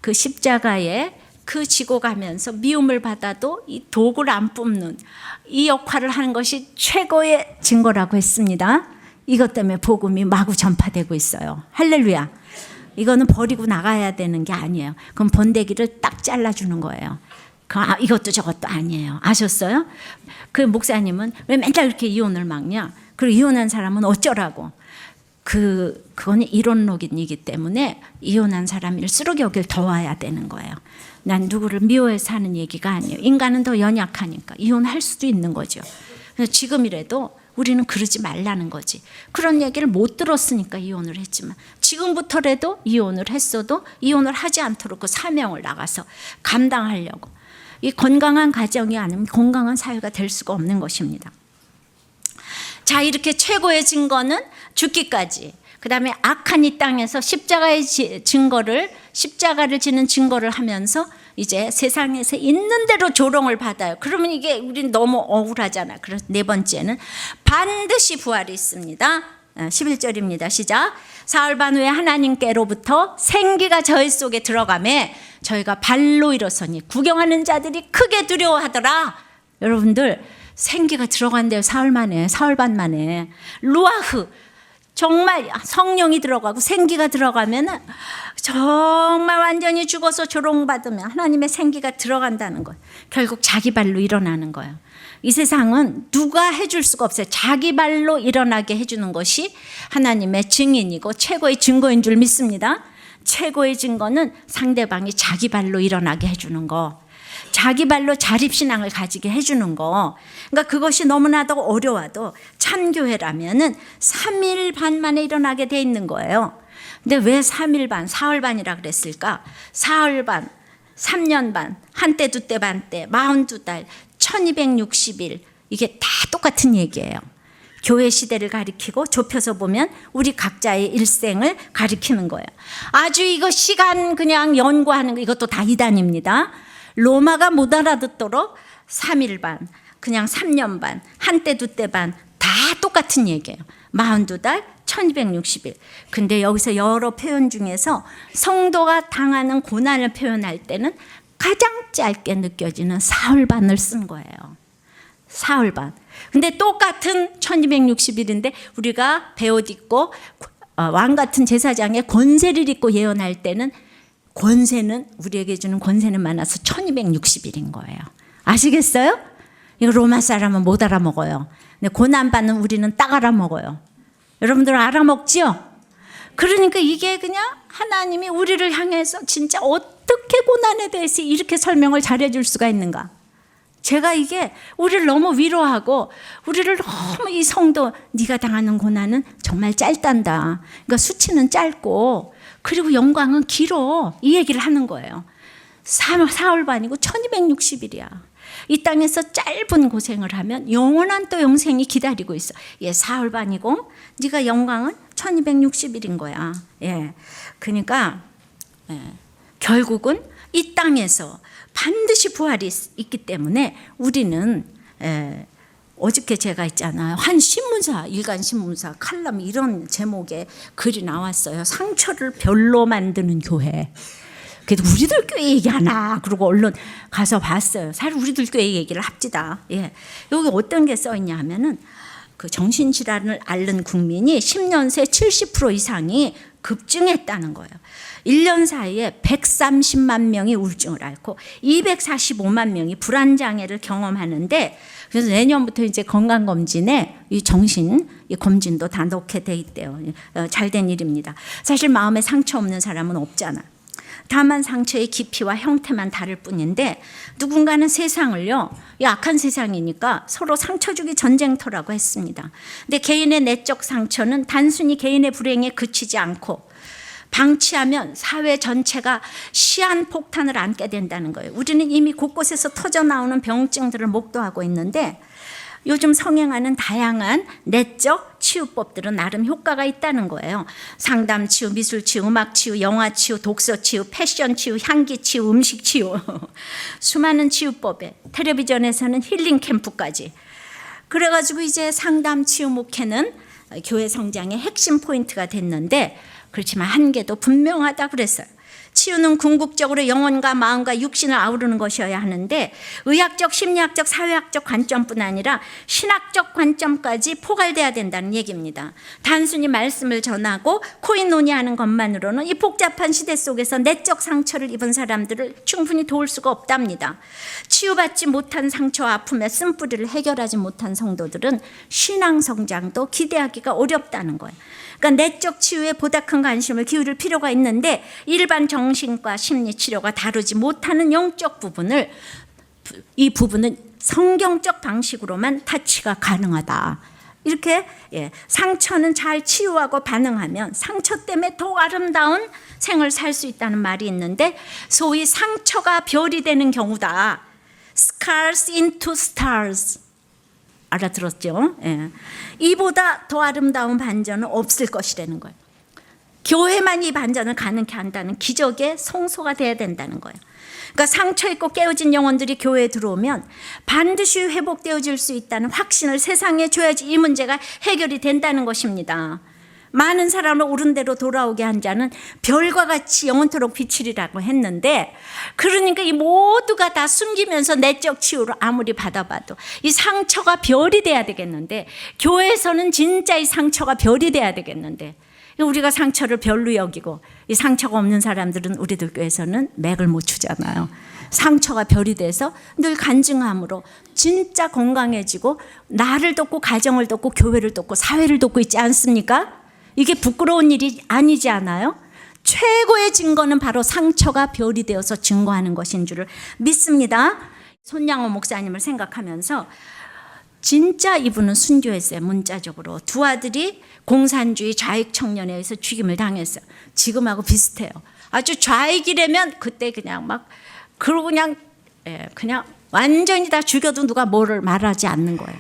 그 십자가에 그 지고 가면서 미움을 받아도 이 도구를 안 뽑는 이 역할을 하는 것이 최고의 증거라고 했습니다. 이것 때문에 복음이 마구 전파되고 있어요. 할렐루야. 이거는 버리고 나가야 되는 게 아니에요. 그럼 번데기를 딱 잘라주는 거예요. 이것도 저것도 아니에요. 아셨어요? 그 목사님은 왜 맨날 이렇게 이혼을 막냐? 그리고 이혼한 사람은 어쩌라고? 그거는 이론론이기 때문에 이혼한 사람을 쓰레기 여길 더 와야 되는 거예요. 난 누구를 미워해서 하는 얘기가 아니에요. 인간은 더 연약하니까 이혼할 수도 있는 거죠. 그래서 지금이라도 우리는 그러지 말라는 거지. 그런 얘기를 못 들었으니까 이혼을 했지만 지금부터라도 이혼을 했어도 이혼을 하지 않도록 그 사명을 나가서 감당하려고. 이 건강한 가정이 아니면 건강한 사회가 될 수가 없는 것입니다. 자, 이렇게 최고의 증거는 죽기까지. 그 다음에 악한 이 땅에서 십자가를 지는 증거를 하면서 이제 세상에서 있는 대로 조롱을 받아요. 그러면 이게 우린 너무 억울하잖아. 그래서 네 번째는 반드시 부활이 있습니다. 11절입니다. 시작. 사흘반 후에 하나님께로부터 생기가 저희 속에 들어가매 저희가 발로 일어서니 구경하는 자들이 크게 두려워하더라. 여러분들 생기가 들어간대요. 사흘반 만에 루아흐 정말 성령이 들어가고 생기가 들어가면 정말 완전히 죽어서 조롱받으면 하나님의 생기가 들어간다는 거예요. 결국 자기 발로 일어나는 거예요. 이 세상은 누가 해줄 수가 없어요. 자기 발로 일어나게 해주는 것이 하나님의 증인이고 최고의 증거인 줄 믿습니다. 최고의 증거는 상대방이 자기 발로 일어나게 해주는 거, 자기 발로 자립신앙을 가지게 해주는 거. 그러니까 그것이 너무나도 어려워도 참교회라면은 3일 반 만에 일어나게 돼 있는 거예요. 근데 왜 3일 반, 사흘 반이라 그랬을까? 사흘 반, 3년 반, 한때 두때 반때, 42달, 1260일 이게 다 똑같은 얘기예요. 교회 시대를 가리키고 좁혀서 보면 우리 각자의 일생을 가리키는 거예요. 아주 이거 시간 그냥 연구하는 거 이것도 다 이단입니다. 로마가 못 알아듣도록 3일 반, 그냥 3년 반, 한때 두때 반 다 똑같은 얘기예요. 42달, 1260일. 근데 여기서 여러 표현 중에서 성도가 당하는 고난을 표현할 때는 가장 짧게 느껴지는 사흘 반을 쓴 거예요. 사흘 반. 근데 똑같은 1260일인데 우리가 베옷 입고 왕 같은 제사장의 권세를 입고 예언할 때는 권세는 우리에게 주는 권세는 많아서 1260일인 거예요. 아시겠어요? 이거 로마 사람은 못 알아먹어요. 근데 고난받는 우리는 딱 알아먹어요. 여러분들 알아먹지요? 그러니까 이게 그냥 하나님이 우리를 향해서 진짜 어떻게 고난에 대해서 이렇게 설명을 잘해줄 수가 있는가. 제가 이게 우리를 너무 위로하고 우리를 너무 이 성도 네가 당하는 고난은 정말 짧단다. 그러니까 수치는 짧고 그리고 영광은 길어. 이 얘기를 하는 거예요. 사흘 반이고 1260일이야. 이 땅에서 짧은 고생을 하면 영원한 또 영생이 기다리고 있어. 예, 사흘 반이고 네가 영광은 1260일인 거야. 예, 그러니까 결국은 이 땅에서 반드시 부활이 있기 때문에 우리는 어저께 제가 있잖아요. 한 신문사, 일간 신문사 칼럼 이런 제목의 글이 나왔어요. 상처를 별로 만드는 교회. 그래도 우리들 교회 얘기하나 그러고 얼른 가서 봤어요. 사실 우리들 교회 얘기를 합시다. 예. 여기 어떤 게 써 있냐 하면은 그 정신질환을 앓는 국민이 10년 새 70% 이상이 급증했다는 거예요. 1년 사이에 130만 명이 우울증을 앓고 245만 명이 불안장애를 경험하는데 그래서 내년부터 이제 건강검진에 이 정신 이 검진도 다 넣게 돼 있대요. 잘된 일입니다. 사실 마음에 상처 없는 사람은 없잖아. 다만 상처의 깊이와 형태만 다를 뿐인데 누군가는 세상을요, 이 악한 세상이니까 서로 상처 주기 전쟁터라고 했습니다. 근데 개인의 내적 상처는 단순히 개인의 불행에 그치지 않고 방치하면 사회 전체가 시한폭탄을 안게 된다는 거예요. 우리는 이미 곳곳에서 터져나오는 병증들을 목도하고 있는데 요즘 성행하는 다양한 내적 치유법들은 나름 효과가 있다는 거예요. 상담 치유, 미술 치유, 음악 치유, 영화 치유, 독서 치유, 패션 치유, 향기 치유, 음식 치유 수많은 치유법에 텔레비전에서는 힐링 캠프까지. 그래가지고 이제 상담 치유 목회는 교회 성장의 핵심 포인트가 됐는데 그렇지만 한계도 분명하다 그랬어요. 치유는 궁극적으로 영혼과 마음과 육신을 아우르는 것이어야 하는데 의학적, 심리학적, 사회학적 관점뿐 아니라 신학적 관점까지 포괄돼야 된다는 얘기입니다. 단순히 말씀을 전하고 코인 논의하는 것만으로는 이 복잡한 시대 속에서 내적 상처를 입은 사람들을 충분히 도울 수가 없답니다. 치유받지 못한 상처와 아픔의 쓴뿌리를 해결하지 못한 성도들은 신앙 성장도 기대하기가 어렵다는 거예요. 그러니까 내적 치유에 보다 큰 관심을 기울일 필요가 있는데 일반 정신과 심리 치료가 다루지 못하는 영적 부분을 이 부분은 성경적 방식으로만 타치가 가능하다. 이렇게 상처는 잘 치유하고 반응하면 상처 때문에 더 아름다운 생을 살 수 있다는 말이 있는데 소위 상처가 별이 되는 경우다. Scars into stars. 알아들었죠? 예. 이보다 더 아름다운 반전은 없을 것이라는 거예요. 교회만 이 반전을 가능케 한다는 기적의 성소가 돼야 된다는 거예요. 그러니까 상처 있고 깨어진 영혼들이 교회에 들어오면 반드시 회복되어질 수 있다는 확신을 세상에 줘야지 이 문제가 해결이 된다는 것입니다. 많은 사람을 옳은 대로 돌아오게 한 자는 별과 같이 영원토록 비치리라고 했는데 그러니까 이 모두가 다 숨기면서 내적 치유를 아무리 받아봐도 이 상처가 별이 돼야 되겠는데 교회에서는 진짜 이 상처가 별이 돼야 되겠는데 우리가 상처를 별로 여기고 이 상처가 없는 사람들은 우리들 교회에서는 맥을 못 추잖아요. 상처가 별이 돼서 늘 간증함으로 진짜 건강해지고 나를 돕고 가정을 돕고 교회를 돕고 사회를 돕고 있지 않습니까? 이게 부끄러운 일이 아니지 않아요? 최고의 증거는 바로 상처가 별이 되어서 증거하는 것인 줄을 믿습니다. 손양호 목사님을 생각하면서 진짜 이분은 순교했어요. 문자적으로 두 아들이 공산주의 좌익 청년에 의해서 죽임을 당했어요. 지금하고 비슷해요. 아주 좌익이라면 그때 그냥 막 그러고 그냥 완전히 다 죽여도 누가 뭐를 말하지 않는 거예요.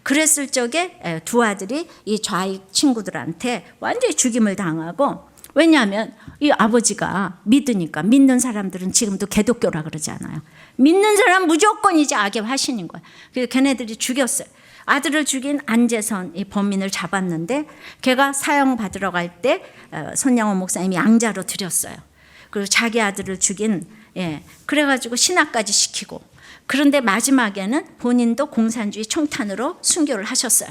그랬을 적에 두 아들이 이 좌익 친구들한테 완전히 죽임을 당하고 왜냐하면 이 아버지가 믿으니까 믿는 사람들은 지금도 개독교라 그러잖아요. 믿는 사람 무조건 이제 악의 화신인 거예요. 그래서 걔네들이 죽였어요. 아들을 죽인 안재선 이 범인을 잡았는데 걔가 사형 받으러 갈 때 손양호 목사님이 양자로 드렸어요. 그리고 자기 아들을 죽인 그래가지고 신학까지 시키고 그런데 마지막에는 본인도 공산주의 총탄으로 순교를 하셨어요.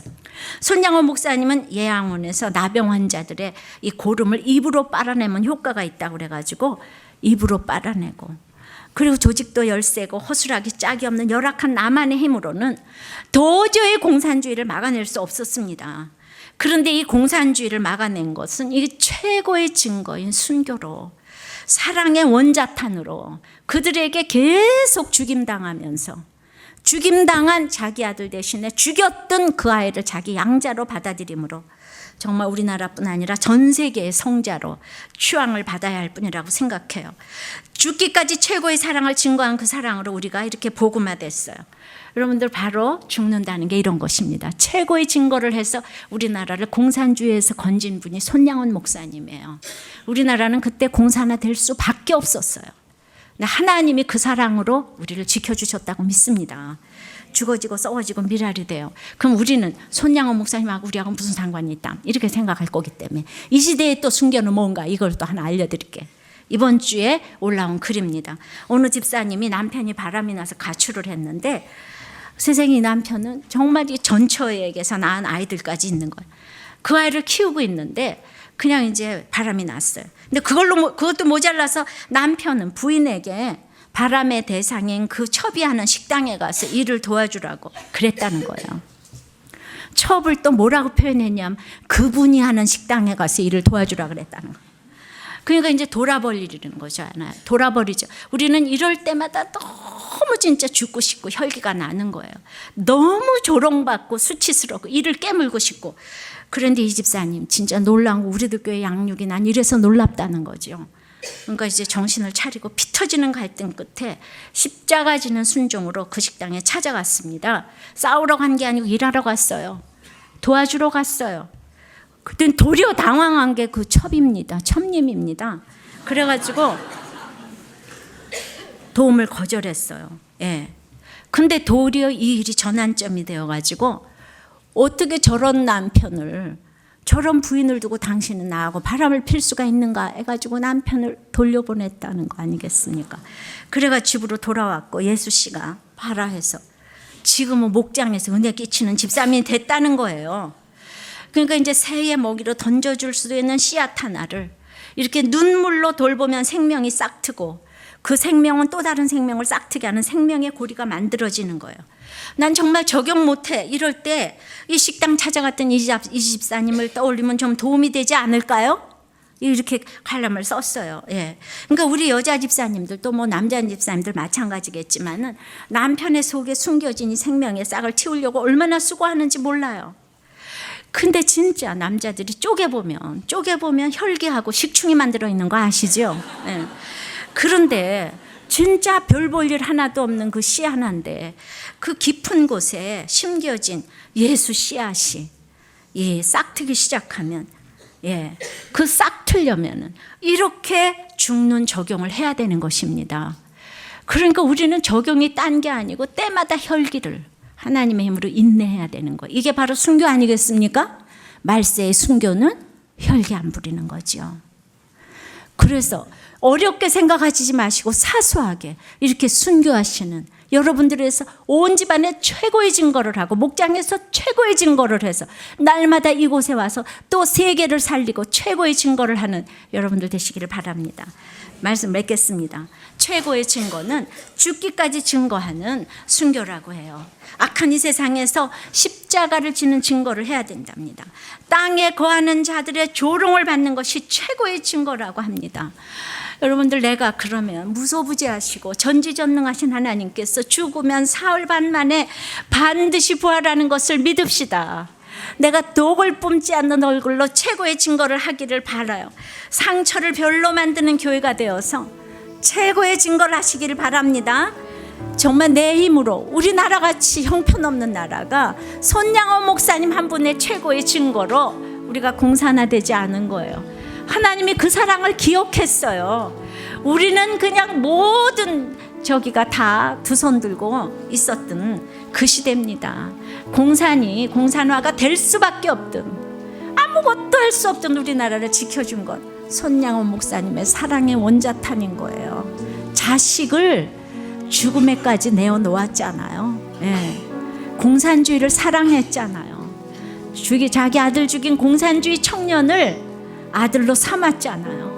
손양호 목사님은 예양원에서 나병 환자들의 이 고름을 입으로 빨아내면 효과가 있다고 그래가지고 입으로 빨아내고 그리고 조직도 열세고 허술하기 짝이 없는 열악한 나만의 힘으로는 도저히 공산주의를 막아낼 수 없었습니다. 그런데 이 공산주의를 막아낸 것은 이 최고의 증거인 순교로 사랑의 원자탄으로 그들에게 계속 죽임당하면서 죽임당한 자기 아들 대신에 죽였던 그 아이를 자기 양자로 받아들임으로 정말 우리나라뿐 아니라 전 세계의 성자로 추앙을 받아야 할 뿐이라고 생각해요. 죽기까지 최고의 사랑을 증거한 그 사랑으로 우리가 이렇게 복음화됐어요. 여러분들 바로 죽는다는 게 이런 것입니다. 최고의 증거를 해서 우리나라를 공산주의에서 건진 분이 손양원 목사님이에요. 우리나라는 그때 공산화 될 수밖에 없었어요. 근데 하나님이 그 사랑으로 우리를 지켜주셨다고 믿습니다. 죽어지고 썩어지고 미랄이 돼요. 그럼 우리는 손양원 목사님하고 우리하고 무슨 상관이 있다 이렇게 생각할 거기 때문에 이 시대에 또 순교는 뭔가 이걸 또 하나 알려드릴게요. 이번 주에 올라온 글입니다. 어느 집사님이 남편이 바람이 나서 가출을 했는데 세상에 이 남편은 정말 이 전처에게서 낳은 아이들까지 있는 거예요. 그 아이를 키우고 있는데 그냥 이제 바람이 났어요. 근데 그것도 모자라서 남편은 부인에게 바람의 대상인 그 첩이하는 식당에 가서 일을 도와주라고 그랬다는 거예요. 첩을 또 뭐라고 표현했냐면 그분이 하는 식당에 가서 일을 도와주라 그랬다는 거예요. 그러니까 이제 돌아버리는 거잖아요. 돌아버리죠. 우리는 이럴 때마다 너무 진짜 죽고 싶고 혈기가 나는 거예요. 너무 조롱받고 수치스럽고 이를 깨물고 싶고. 그런데 이 집사님 진짜 놀라운 거, 우리들 교회 양육이 난 이래서 놀랍다는 거죠. 그러니까 이제 정신을 차리고 피 터지는 갈등 끝에 십자가 지는 순종으로 그 식당에 찾아갔습니다. 싸우러 간 게 아니고 일하러 갔어요. 도와주러 갔어요. 그땐 도리어 당황한 게 그 첩님입니다. 그래가지고 도움을 거절했어요. 예. 근데 도리어 이 일이 전환점이 되어가지고 어떻게 저런 남편을, 저런 부인을 두고 당신은 나하고 바람을 필 수가 있는가 해가지고 남편을 돌려보냈다는 거 아니겠습니까? 그래가 집으로 돌아왔고 예수 씨가 발화해서 지금은 목장에서 은혜 끼치는 집사람이 됐다는 거예요. 그러니까 이제 새의 먹이로 던져줄 수도 있는 씨앗 하나를 이렇게 눈물로 돌보면 생명이 싹트고, 그 생명은 또 다른 생명을 싹트게 하는 생명의 고리가 만들어지는 거예요. 난 정말 적용 못해. 이럴 때 이 식당 찾아갔던 이 집사님을 떠올리면 좀 도움이 되지 않을까요? 이렇게 칼럼을 썼어요. 예. 그러니까 우리 여자 집사님들도 뭐 남자 집사님들 마찬가지겠지만은 남편의 속에 숨겨진 이 생명의 싹을 틔우려고 얼마나 수고하는지 몰라요. 근데 진짜 남자들이 쪼개보면 혈기하고 식충이 만들어 있는 거 아시죠? 예. 그런데 진짜 별 볼 일 하나도 없는 그 씨 하나인데 그 깊은 곳에 심겨진 예수 씨앗이 싹트기 시작하면, 그 싹트려면은 이렇게 죽는 적용을 해야 되는 것입니다. 그러니까 우리는 적용이 딴 게 아니고 때마다 혈기를 하나님의 힘으로 인내해야 되는 거예요. 이게 바로 순교 아니겠습니까? 말세의 순교는 혈기 안 부리는 거죠. 그래서 어렵게 생각하지 마시고 사소하게 이렇게 순교하시는 여러분들에서 온 집안에 최고의 증거를 하고 목장에서 최고의 증거를 해서 날마다 이곳에 와서 또 세계를 살리고 최고의 증거를 하는 여러분들 되시기를 바랍니다. 말씀 맺겠습니다. 최고의 증거는 죽기까지 증거하는 순교라고 해요. 악한 이 세상에서 십자가를 지는 증거를 해야 된답니다. 땅에 거하는 자들의 조롱을 받는 것이 최고의 증거라고 합니다. 여러분들, 내가 그러면 무소부재하시고 전지전능하신 하나님께서 죽으면 사흘 반 만에 반드시 부활하는 것을 믿읍시다. 내가 독을 뿜지 않는 얼굴로 최고의 증거를 하기를 바라요. 상처를 별로 만드는 교회가 되어서 최고의 증거를 하시기를 바랍니다. 정말 내 힘으로 우리나라같이 형편없는 나라가 손양호 목사님 한 분의 최고의 증거로 우리가 공산화되지 않은 거예요. 하나님이 그 사랑을 기억했어요. 우리는 그냥 모든 저기가 다 두 손 들고 있었던 그 시대입니다. 공산화가 될 수밖에 없던, 아무것도 할 수 없던 우리나라를 지켜준 것, 손양호 목사님의 사랑의 원자탄인 거예요. 자식을 죽음에까지 내어놓았잖아요. 공산주의를 사랑했잖아요. 자기 아들 죽인 공산주의 청년을 아들로 삼았잖아요.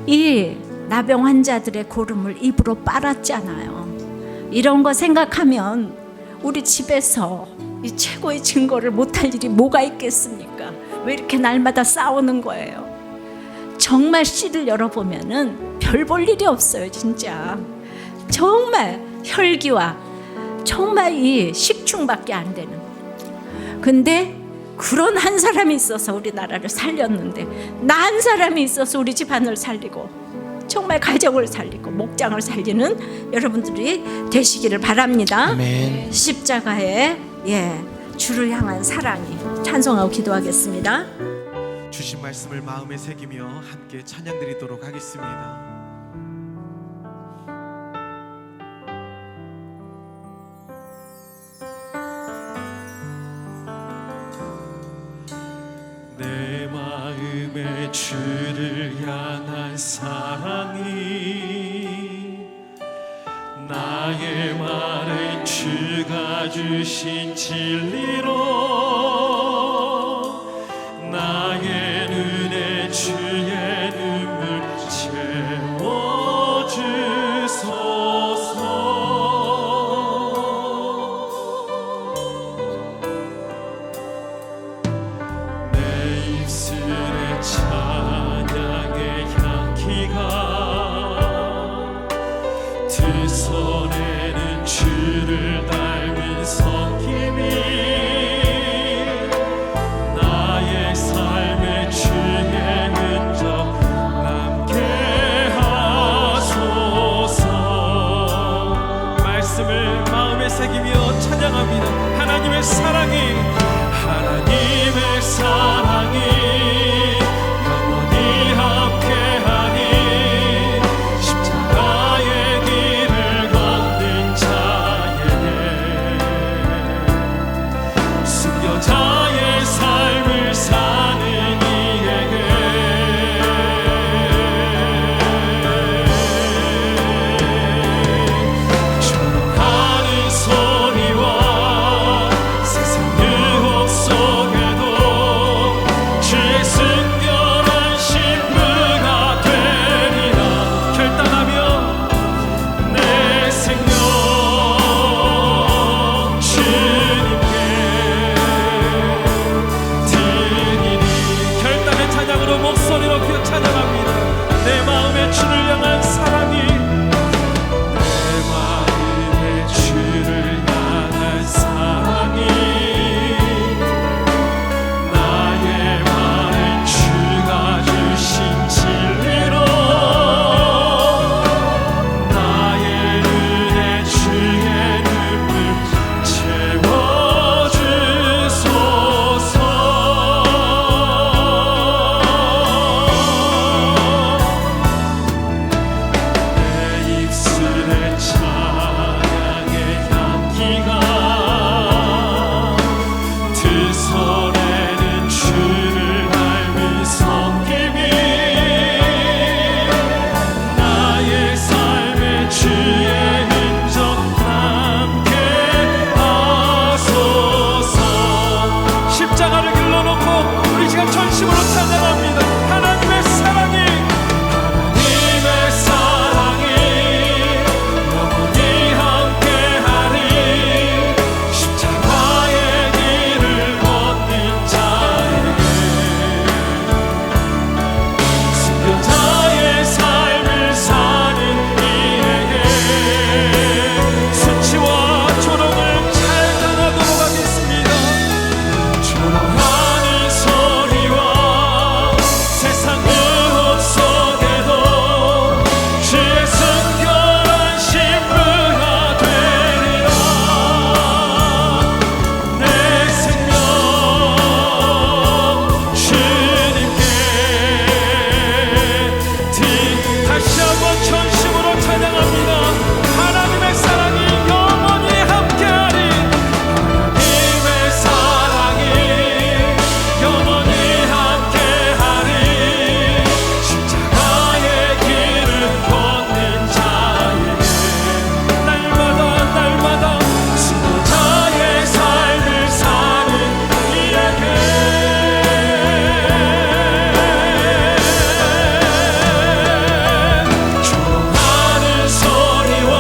이 나병 환자들의 고름을 입으로 빨았잖아요. 이런 거 생각하면 우리 집에서 이 최고의 증거를 못할 일이 뭐가 있겠습니까? 왜 이렇게 날마다 싸우는 거예요? 정말 씨를 열어보면은 별 볼 일이 없어요. 진짜 정말 혈기와 정말 이 식충밖에 안 되는. 근데 그런 한 사람이 있어서 우리나라를 살렸는데, 나 한 사람이 있어서 우리 집안을 살리고 정말 가정을 살리고 목장을 살리는 여러분들이 되시기를 바랍니다. 아멘. 십자가의 주를 향한 사랑이 찬송하고 기도하겠습니다. 주신 말씀을 마음에 새기며 함께 찬양 드리도록 하겠습니다. 내 마음에 주를 향한 사랑이 나의 말은 주가 주신 진리로 나의 눈에 주의 눈물 채워주소서. 내 입술에 찬양의 향 하나님의 사랑이 영원히 함께하니 십자가의 길을 걷는 자에게 순교자의 삶을 사는 이에게 조롱하는 소리와 세상 유혹 속에도 주의 순결한 신부가 되리라. 결단하며 내 생명 주님께 드리니. 결단의 찬양으로 목소리 높여 찬양합니다. 내 마음에 주를 향한 사랑이 내 마음에 주를 향한 사랑이 나의 말은 주가 주신 진리로 나의 눈에 주의 눈물 채워주소서. 내 입술에 찬양의 향기가 두 손에는 주를 닮은 섬김이 나의 삶에 주의 흔적 남게 하소서. 십자가를 길러놓고 우리 시간 전심으로 찬양합니다. 하나님의 사랑이 영원히 함께하리 십자가의 길을 걷는 자에게 순교자의 삶을 사는 이에게 수치와 조롱을 잘 당하도록 하겠습니다. 조롱하는 소리와 세상 유혹 속에도 주의 순결한 신부가 되리라. 내 생명 주님께 다시 한번 전심으로 찬양합니다. 하나님의 사랑이 영원히 함께하리. 하나님의 사랑이 영원히 함께하리 십자가의 길을 걷는 자에게 날마다 순교자의 삶을 사는 이에게 조롱하는 소리와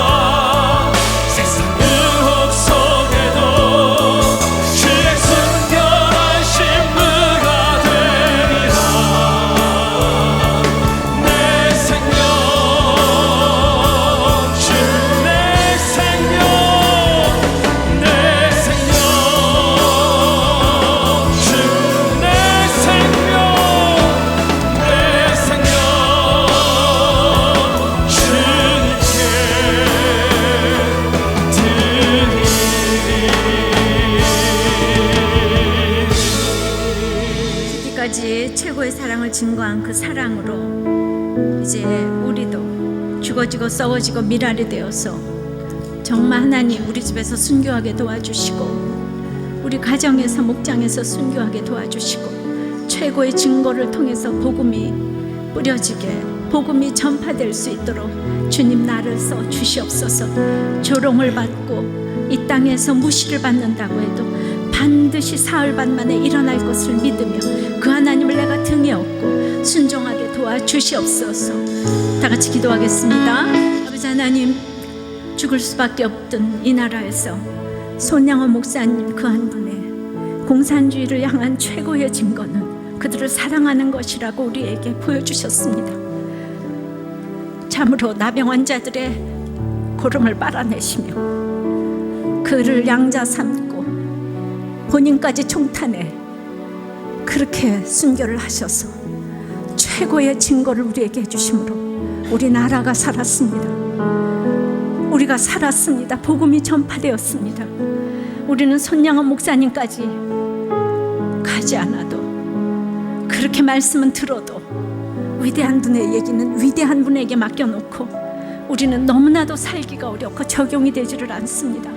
세상 유혹 속에도 주의 순결한 신부가 되리라. 내 생명 주 내 생명 내 생명 주 내 생명 내 생명 주님께 이때까지 최고의 사랑을 증거한 그 사랑으로 이제 우리도 죽어지고 썩어지고 미랄이 되어서 정말 하나님 우리 집에서 순교하게 도와주시고 우리 가정에서 목장에서 순교하게 도와주시고 최고의 증거를 통해서 복음이 뿌려지게 복음이 전파될 수 있도록 주님 나를 써 주시옵소서. 조롱을 받고 이 땅에서 무시를 받는다고 해도 반드시 사흘반 만에 일어날 것을 믿으며 그 하나님을 내가 등에 업고 순종하게 도와주시옵소서. 다 같이 기도하겠습니다. 아버지 하나님, 죽을 수밖에 없던 이 나라에서 손양호 목사님 그 한 분의 공산주의를 향한 최고의 증거는 그들을 사랑하는 것이라고 우리에게 보여주셨습니다. 참으로 나병 환자들의 고름을 빨아내시며 그를 양자 삼고 본인까지 총탄해 그렇게 순교를 하셔서 최고의 증거를 우리에게 해주심으로 우리 나라가 살았습니다. 우리가 살았습니다. 복음이 전파되었습니다. 우리는 손양원 목사님까지 가지 않아도 그렇게 말씀은 들어도 위대한 분의 얘기는 위대한 분에게 맡겨놓고 우리는 너무나도 살기가 어렵고 적용이 되지를 않습니다.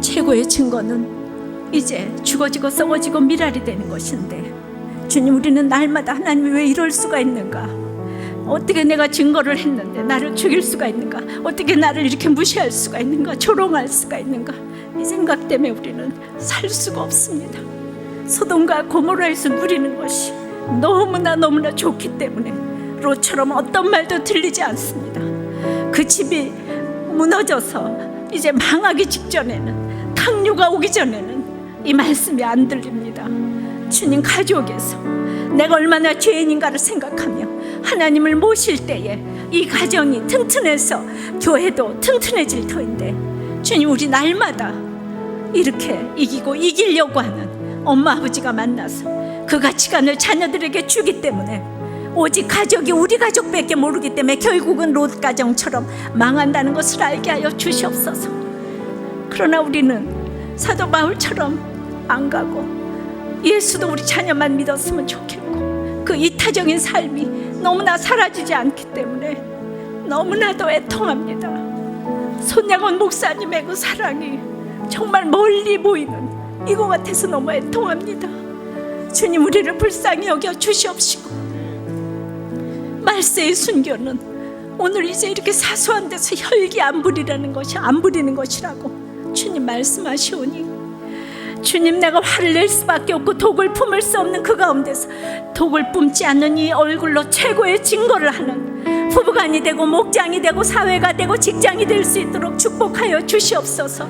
최고의 증거는 이제 죽어지고 썩어지고 미랄이 되는 것인데, 주님, 우리는 날마다 하나님이 왜 이럴 수가 있는가? 어떻게 내가 증거를 했는데 나를 죽일 수가 있는가? 어떻게 나를 이렇게 무시할 수가 있는가? 조롱할 수가 있는가? 이 생각 때문에 우리는 살 수가 없습니다. 소돔과 고모라에서 누리는 것이 너무나 좋기 때문에 롯처럼 어떤 말도 들리지 않습니다. 그 집이 무너져서 이제 망하기 직전에는, 탕류가 오기 전에는 이 말씀이 안 들립니다. 주님, 가족에서 내가 얼마나 죄인인가를 생각하며 하나님을 모실 때에 이 가정이 튼튼해서 교회도 튼튼해질 터인데, 주님, 우리 날마다 이렇게 이기고 이기려고 하는 엄마 아버지가 만나서 그 가치관을 자녀들에게 주기 때문에 오직 가족이 우리 가족밖에 모르기 때문에 결국은 롯 가정처럼 망한다는 것을 알게 하여 주시옵소서. 그러나 우리는 사도 바울처럼 안 가고 예수도 우리 자녀만 믿었으면 좋겠고, 그 이타적인 삶이 너무나 사라지지 않기 때문에 너무나도 애통합니다. 손양원 목사님의 그 사랑이 정말 멀리 보이는 이거 같아서 너무 애통합니다. 주님, 우리를 불쌍히 여겨 주시옵시고, 말세의 순교는 오늘 이제 이렇게 사소한 데서 혈기 안 부리라는 것이, 안 부리는 것이라고 주님 말씀하시오니, 주님, 내가 화를 낼 수밖에 없고 독을 품을 수 없는 그 가운데서 독을 뿜지 않는 이 얼굴로 최고의 증거를 하는 부부간이 되고 목장이 되고 사회가 되고 직장이 될 수 있도록 축복하여 주시옵소서.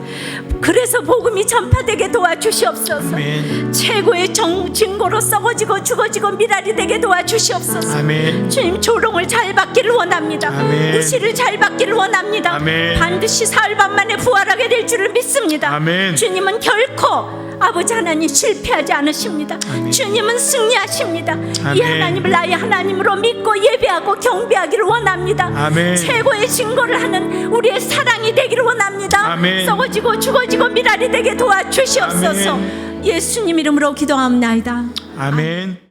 그래서 복음이 전파되게 도와주시옵소서. 아멘. 최고의 증거로 썩어지고 죽어지고 미랄이 되게 도와주시옵소서. 아멘. 주님, 조롱을 잘 받기를 원합니다. 아멘. 무시를 잘 받기를 원합니다. 아멘. 반드시 사흘 밤 만에 부활하게 될 줄을 믿습니다. 아멘. 주님은 결코 아버지 하나님 실패하지 않으십니다. 아멘. 주님은 승리하십니다. 아멘. 이 하나님을 나의 하나님으로 믿고 예배하고 경배하기를 원합니다. 아멘. 최고의 증거를 하는 우리의 사랑이 되기를 원합니다. 아멘. 썩어지고 죽어지고 미랄이 되게 도와주시옵소서. 아멘. 예수님 이름으로 기도합나이다. 아멘.